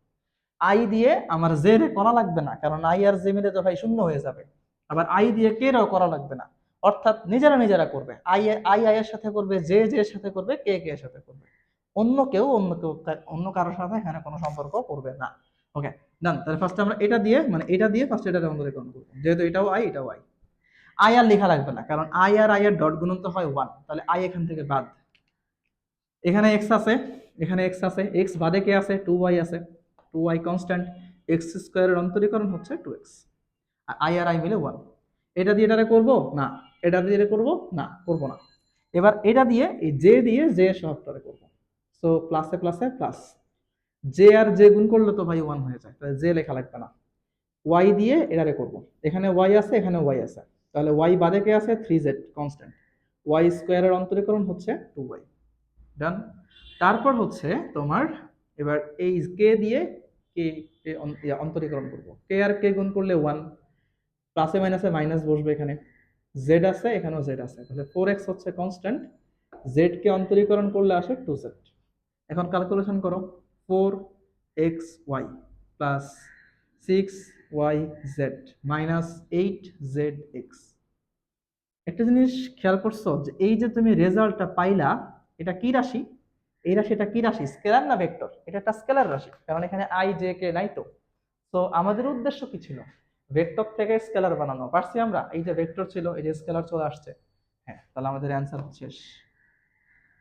Speaker 1: আই দিয়ে আমার জে রে করা লাগবে না, কারণ আই আর জে মিলে তো ভাই শূন্য হয়ে যাবে। আবার আই দিয়ে কে রাও করা লাগবে না, অর্থাৎ নিজেরা নিজেরা করবে। আই আই আই এর সাথে করবে, জে জে এর সাথে করবে, কে কে এর সাথে করবে। অন্য কেউ অন্য কারোর সাথে এখানে কোনো সম্পর্ক করবে না। ওকে, ডান। তাহলে ফার্স্ট আমরা এটা দিয়ে, মানে এটা দিয়ে ফার্স্ট এটা অন্তরীকরণ করবো, যেহেতু এটাও আই এটাও আই। আই আর লেখা লাগবে না, কারণ আই আর আই এর ডট গুণন তো হয় 1, তাহলে আই এখান থেকে বাদ। এখানে এক্স আছে, এখানে এক্স আছে, এক্স বাদে কে আছে, 2y আছে, 2y কনস্ট্যান্ট, x² অন্তরীকরণ হচ্ছে 2x, R I R I মিলে 1। এটা দিয়ে এটারে করব না, এটা দিয়ে এটা করব না, করব না। এবার এটা দিয়ে এই জে দিয়ে জে সহগটারে করব। সো প্লাসে প্লাসে প্লাস, জে আর জে গুণ করলে তো ভাই 1 হয়ে যায়, তাহলে জে লেখা লাগবে না। ওয়াই দিয়ে এটারে করব, এখানে ওয়াই আছে, এখানে ওয়াই আছে, তাহলে ওয়াই বাদে কে আছে, 3z কনস্ট্যান্ট, y² অন্তরীকরণ হচ্ছে 2y। ডান। তারপর হচ্ছে তোমার এবার এই কে দিয়ে কে অন্তরীকরণ করব, কে আর কে গুণ করলে 1, প্লাসে মাইনাসে মাইনাস বসবে, এখানে জেড আছে, এখানেও জেড আছে, তাহলে 4x হচ্ছে কনস্ট্যান্ট, জেড কে অন্তরীকরণ করলে আসে 2z। এখন ক্যালকুলেশন করো, 4xy plus 6yz minus 8zx। একটা জিনিস খেয়াল করছো যে এই যে তুমি রেজাল্টটা পাইলা, এটা কি রাশি? এই রাশিটা কি রাশি, স্কেলার না ভেক্টর? এটা একটা স্কেলার রাশি, কারণ এখানে আই জে কে নাই তো। তো আমাদের উদ্দেশ্য কি ছিল, ভেক্টর থেকে স্কেলার বানানো, পারছি আমরা। এই যে ভেক্টর ছিল, এই যে স্কেলার চলে আসছে। হ্যাঁ, তাহলে আমাদের অ্যান্সার শেষ।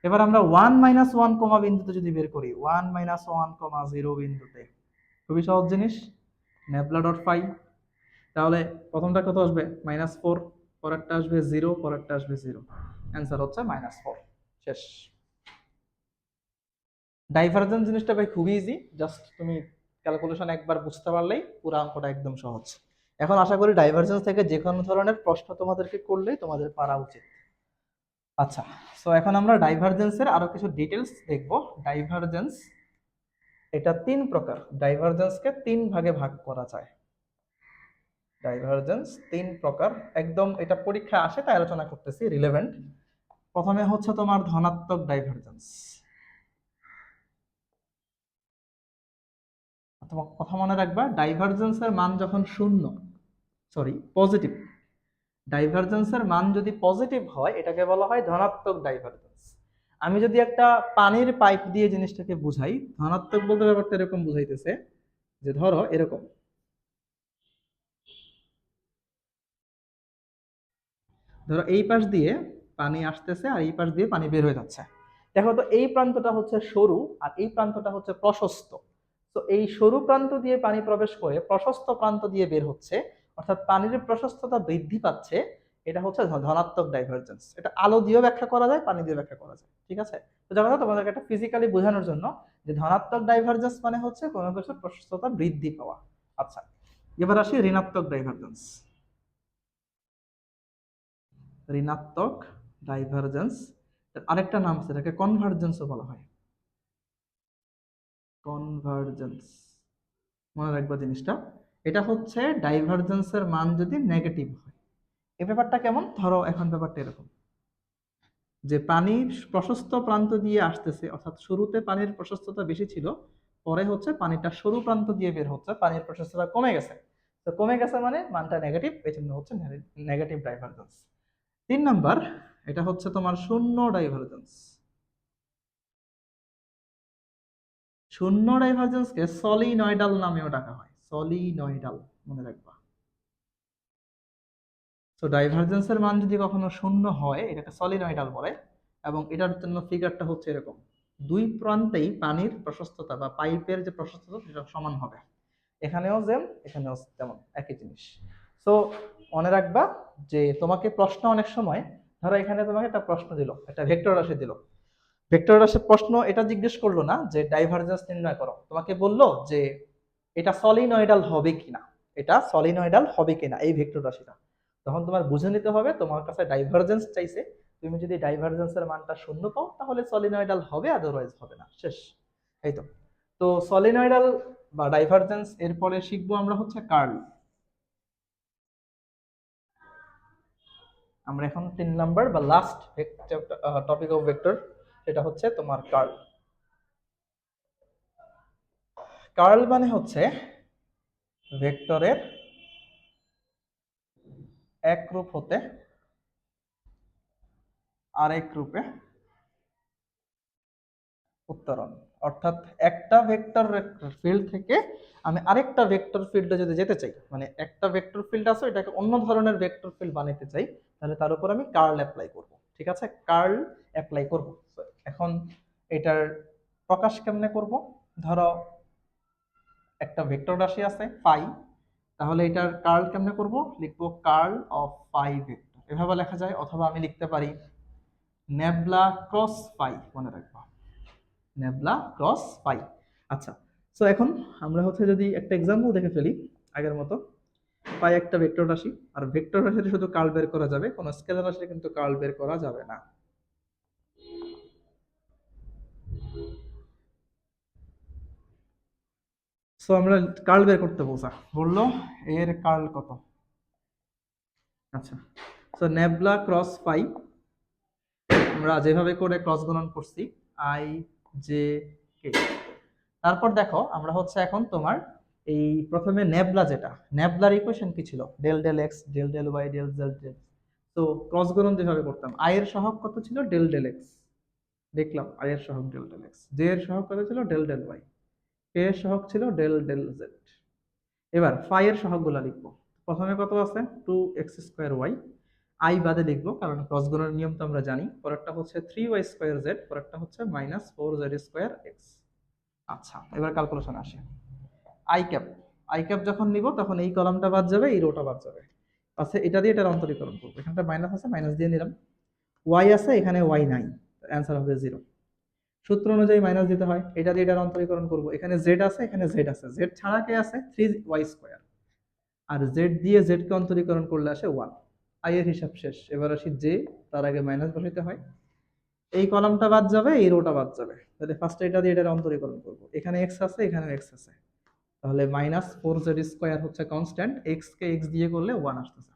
Speaker 1: এবার আমরা 1 - 1 বিন্দুতে যদি বের করি, 1 - 1, 0 বিন্দুতে, খুবই সহজ জিনিস, নেবলা ডট ফাই। তাহলে প্রথমটা কত আসবে, -4, পরেরটা আসবে 0, পরেরটা আসবে 0, অ্যান্সার হচ্ছে -4। শেষ। ডাইভারজেন্স জিনিসটা ভাই খুবই ইজি, জাস্ট তুমি ক্যালকুলেশন একবার বুঝতে পারলেই পুরো অঙ্কটা একদম সহজ। এখন আশা করি ডাইভারজেন্স থেকে যে কোনো ধরনের প্রশ্ন তোমাদেরকে করলেই তোমাদের পারা উচিত। আচ্ছা, সো এখন আমরা ডাইভারজেন্সের আরো কিছু ডিটেলস দেখব। ডাইভারজেন্স এটা 3 প্রকার, ডাইভারজেন্সকে 3 ভাগে ভাগ করা যায়। ডাইভারজেন্স 3 প্রকার, একদম এটা পরীক্ষা আসে তাই আলোচনা করতেছি, রিলেভেন্ট। প্রথমে হচ্ছে তোমার ধনাত্মক ডাইভারজেন্স। তোমার কথা মনে রাখবা, ডাইভারজেন্সের মান যখন শূন্য, সরি পজিটিভ, ডাইভারজেন্সের মান যদি পজিটিভ হয় এটাকে বলা হয় ধনাত্মক ডাইভারজেন্স। আমি যদি একটা পানির পাইপ দিয়ে জিনিসটাকে বুঝাই, ধনাত্মক বলতে ব্যাপারটা এরকম বুঝাইতেছে যে ধরো এরকম, ধরো এই পাশ দিয়ে পানি আসতেছে আর এই পাশ দিয়ে পানি বের হয়ে যাচ্ছে। দেখো তো এই প্রান্তটা হচ্ছে সরু আর এই প্রান্তটা হচ্ছে প্রশস্ত। তো এই সরু প্রান্ত দিয়ে পানি প্রবেশ করে প্রশস্ত প্রান্ত দিয়ে বের হচ্ছে, অর্থাৎ পানির প্রশস্ততা বৃদ্ধি পাচ্ছে। এটা হচ্ছে ধনাত্মক ডাইভারজেন্স। এটা আলো দিয়েও ব্যাখ্যা করা যায়, পানি দিয়ে ব্যাখ্যা করা যায়। ঠিক আছে? তো যেমন তোমাদেরকে একটা ফিজিক্যালি বোঝানোর জন্য যে ধনাত্মক ডাইভারজেন্স মানে হচ্ছে কোনো কিছুর প্রশস্ততা বৃদ্ধি পাওয়া। আচ্ছা, এবার আসি ঋণাত্মক ডাইভারজেন্স। ঋণাত্মক ডাইভারজেন্স আরেকটা নাম আছে, এটাকে কনভার্জেন্সও বলা হয়। কনভার্জেন্স, মনে রাখবা জিনিসটা। এটা হচ্ছে ডাইভারজেন্সের মান যদি নেগেটিভ হয়। এই ব্যাপারটা কেমন, ধরো এখন ব্যাপারটা এরকম যে পানির প্রশস্ত প্রান্ত দিয়ে আসতেছে, অর্থাৎ শুরুতে পানির প্রশস্ততা বেশি ছিল, পরে হচ্ছে পানিটা সরু প্রান্ত দিয়ে বের হচ্ছে, পানির প্রশস্ততা কমে গেছে। তো কমে গেছে মানে মানটা নেগেটিভ, এই জন্য হচ্ছে নেগেটিভ ডাইভারজেন্স। 3 নাম্বার, এটা হচ্ছে তোমার শূন্য ডাইভারজেন্স। শূন্য ডাইভারজেন্সকে সলিনয়েডাল নামেও ডাকা হয়, সলিনয়েডাল, মনে রাখবা। তো ডাইভারজেন্সের মান যদি কখনো শূন্য হয় এটাকে সলিনয়েডাল বলে, এবং এটার জন্য ফিগারটা হচ্ছে এরকম, দুই প্রান্তেই পানির প্রশস্ততা বা পাইপের যে প্রশস্ততা সেটা সমান হবে। এখানেও যেমন এখানেও তেমন, একই জিনিস। সো মনে রাখবা যে তোমাকে প্রশ্ন অনেক সময়, ধরো এখানে তোমাকে একটা প্রশ্ন দিল, একটা ভেক্টর রাশি দিল, ভেক্টর রাশির প্রশ্ন এটা জিজ্ঞেস করলো না যে ডাইভারজেন্স নির্ণয় করো, তোমাকে বললো যে এটা সলিনয়েডাল হবে কিনা, এটা সলিনয়েডাল হবে কিনা এই ভেক্টর রাশিটা। তখন তোমার বুঝে নিতে হবে তোমার কাছে ডাইভারজেন্স চাইছে, তুমি যদি ডাইভারজেন্সের মানটা শূন্য পাও তাহলে সলিনয়েডাল হবে, আদারওয়াইজ হবে না, শেষ। এই তো। তো সলিনয়েডাল বা ডাইভারজেন্স এরপরে শিখবো আমরা হচ্ছে কার্ল। আমরা এখন 3 নাম্বার বা লাস্ট টপিক অফ ভেক্টর, সেটা হচ্ছে তোমার কার্ল। কার্ল মানে হচ্ছে ভেক্টরের এক রূপ হতে আরেক রূপে উত্তরণ। অর্থাৎ একটা ভেক্টর ফিল্ড থেকে আমি আরেকটা ভেক্টর ফিল্ডে যদি যেতে চাই, মানে একটা ভেক্টর ফিল্ড আছে এটাকে অন্য ধরনের ভেক্টর ফিল্ড বানাতে চাই, তাহলে তার উপর আমি কার্ল অ্যাপ্লাই করব। ঠিক আছে? কার্ল অ্যাপ্লাই করব। এখন এটার প্রকাশ কেমনে করব? ধরো একটা ভেক্টর রাশি আছে ফাই, তাহলে এটার কার্ল কেমনে করব? লিখবো কার্ল অফ ফাই ভেক্টর, এভাবে লেখা যায়। অথবা আমি লিখতে পারি নেবলা ক্রস ফাই, মনে রাখবা, নেবলা ক্রস পাই। আচ্ছা, সো এখন আমরা হচ্ছে যদি একটা এক্সাম্পল দেখে ফেলি আগের মতো। পাই একটা ভেক্টর রাশি, আর ভেক্টর রাশিতে শুধু কার্ল বের করা যাবে, কোনো স্কেলার রাশিতে কিন্তু কার্ল বের করা যাবে না। সো আমরা কার্ল বের করতে বললো এর কার্ল কত। আচ্ছা, সো নেবলা ক্রস পাই আমরা যেভাবে করে ক্রস গুণন করছি, আই জে কে। তারপর দেখো আমরা হচ্ছে এখন তোমার এই প্রথমে নেবলা, যেটা নেবলার ইকুয়েশন কি ছিল, del del X del del Y del del Z. তো ক্রস গুণন যেভাবে করতাম, আই এর সহগ কত ছিল, ডেল ডেল এক্স, দেখলাম আই এর সহগ ডেল ডেল এক্স, জে এর সহগ কত ছিল, ডেল ডেল ওয়াই, কে এর সহগ ছিল ডেল ডেল জেড। এবার ফাই এর সহগগুলো লিখবো। প্রথমে কত আছে, 2x² ওয়াই, আই বাদে লিখবো কারণ ক্রস গুণনের নিয়ম তো আমরা জানি। পরেরটা হচ্ছে 3y² জেড, পরেরটা হচ্ছে -4z²এক্স। আচ্ছা, এবার ক্যালকুলেশন আসে। আই ক্যাপ, আই ক্যাপ যখন নিব তখন এই কলামটা বাদ যাবে, এই রোটা বাদ যাবে। আচ্ছা, এটা দিয়ে এটার অন্তরীকরণ করবো, এখানটা মাইনাস আছে মাইনাস দিয়ে নিলাম। ওয়াই আছে, এখানে ওয়াই নাই, অ্যান্সার হবে 0। সূত্র অনুযায়ী মাইনাস দিতে হয়। এটা দিয়ে এটার অন্তরীকরণ করবো, এখানে জেড আছে, এখানে জেড আছে, জেড ছাড়া কে আছে, 3y², আর জেড দিয়ে জেড কে অন্তরীকরণ করলে আসে 1। আই এর হিসাব শেষ। এবার আসি জে, তার আগে মাইনাস বসাইতে হয়। এই কলামটা বাদ যাবে, এই রোটা বাদ যাবে, তাহলে ফার্স্টে এটা দিয়ে এটার অন্তরীকরণ করবো। এখানে এক্স আছে, এখানে এক্স আছে, তাহলে -4z² হচ্ছে কনস্ট্যান্ট, এক্স কে এক্স দিয়ে করলে 1 আসতেছে,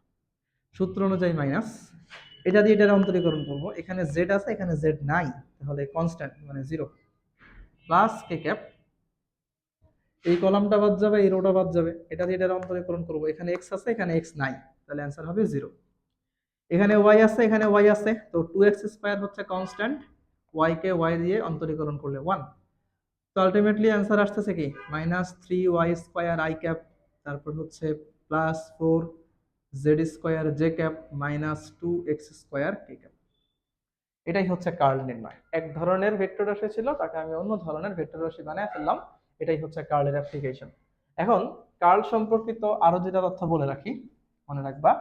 Speaker 1: সূত্র অনুযায়ী মাইনাস। এটা দিয়ে এটার অন্তরীকরণ করবো, এখানে জেড আছে, এখানে জেড নাই, তাহলে কনস্ট্যান্ট মানে 0, প্লাস কে ক্যাপ, এই কলামটা বাদ যাবে, এই রোটা বাদ যাবে, এটা দিয়ে এটার অন্তরীকরণ করবো। এখানে এক্স আছে, এখানে এক্স নাই, তাহলে অ্যান্সার হবে 0। এখানে ওয়াই আছে, এখানে ওয়াই আছে, তো 2x² হচ্ছে কনস্ট্যান্ট, ওয়াই কে ওয়াই দিয়ে অন্তরীকরণ করলে 1। তো আলটিমেটলি অ্যান্সার আসতেছে কি -3y² i ক্যাপ, তারপর হচ্ছে +4z² j cap -2x² k cap. এটাই হচ্ছে কার্ল নির্ণয়। এক ধরনের ভেক্টর রাশি ছিল, তাকে আমি অন্য ধরনের ভেক্টর রাশি বানিয়ে ফেললাম। এটাই হচ্ছে কার্লের অ্যাপ্লিকেশন। এখন কার্ল সম্পর্কিত আরো যেটা তথ্য বলে রাখি, মনে রাখবা,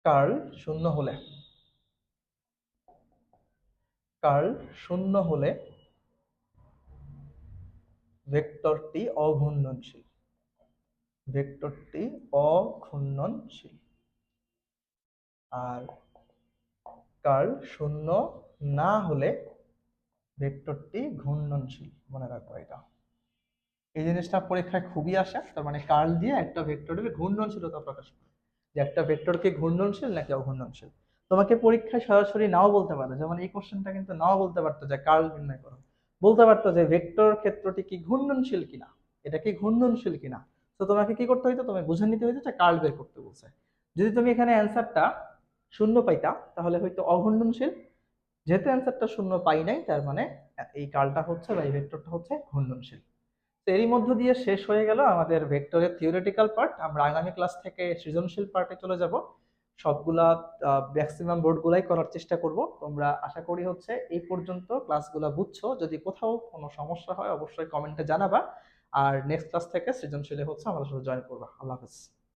Speaker 1: কার্ল শূন্য হলে, কার্ল শূন্য হলে ভেক্টরটি অঘূর্ণনশীল, ভেক্টরটি অঘূর্ণনশীল। আর কার্ল শূন্য না হলে ভেক্টরটি ঘূর্ণনশীল। মনে রাখবো এটা, এই জিনিসটা পরীক্ষায় খুবই আসে। তার মানে কার্ল দিয়ে একটা ভেক্টরের ঘূর্ণনশীলতা প্রকাশ করে, যে একটা ভেক্টর কি ঘূর্ণনশীল নাকি অঘূর্ণনশীল। তোমাকে পরীক্ষায় সরাসরি নাও বলতে পারে, যেমন এই কোশ্চেনটা কিন্তু নাও বলতে পারতো যে কার্ল নির্ণয় করো, বলতে পারতো যে ভেক্টর ক্ষেত্রটি কি ঘূর্ণনশীল কিনা, এটা কি ঘূর্ণনশীল কিনা। তো তোমাকে কি করতে হইতো, তুমি বুঝে নিতে হইতো যে কার্ল বের করতে বলছে। যদি তুমি এখানে অ্যান্সারটা শূন্য পাইতা তাহলে হয়তো অঘূর্ণনশীল, যেহেতু অ্যান্সারটা শূন্য পাই নাই, তার মানে এই কার্লটা হচ্ছে বা এই ভেক্টরটা হচ্ছে ঘূর্ণনশীল। তো এরই মধ্য দিয়ে শেষ হয়ে গেল আমাদের ভেক্টরের থিওরিটিক্যাল পার্ট। আমরা আগামী ক্লাস থেকে সৃজনশীল পার্টে চলে যাব। সবগুলা ম্যাক্সিমাম বোর্ডগুলাই করার চেষ্টা করব। তোমরা আশা করি হচ্ছে এই পর্যন্ত ক্লাসগুলো বুঝছো। যদি কোথাও কোনো সমস্যা হয় অবশ্যই কমেন্টে জানাবা। আর নেক্সট ক্লাস থেকে সৃজনশীলে হচ্ছে আমাদের সাথে জয়েন করবা। আল্লাহ হাফেজ।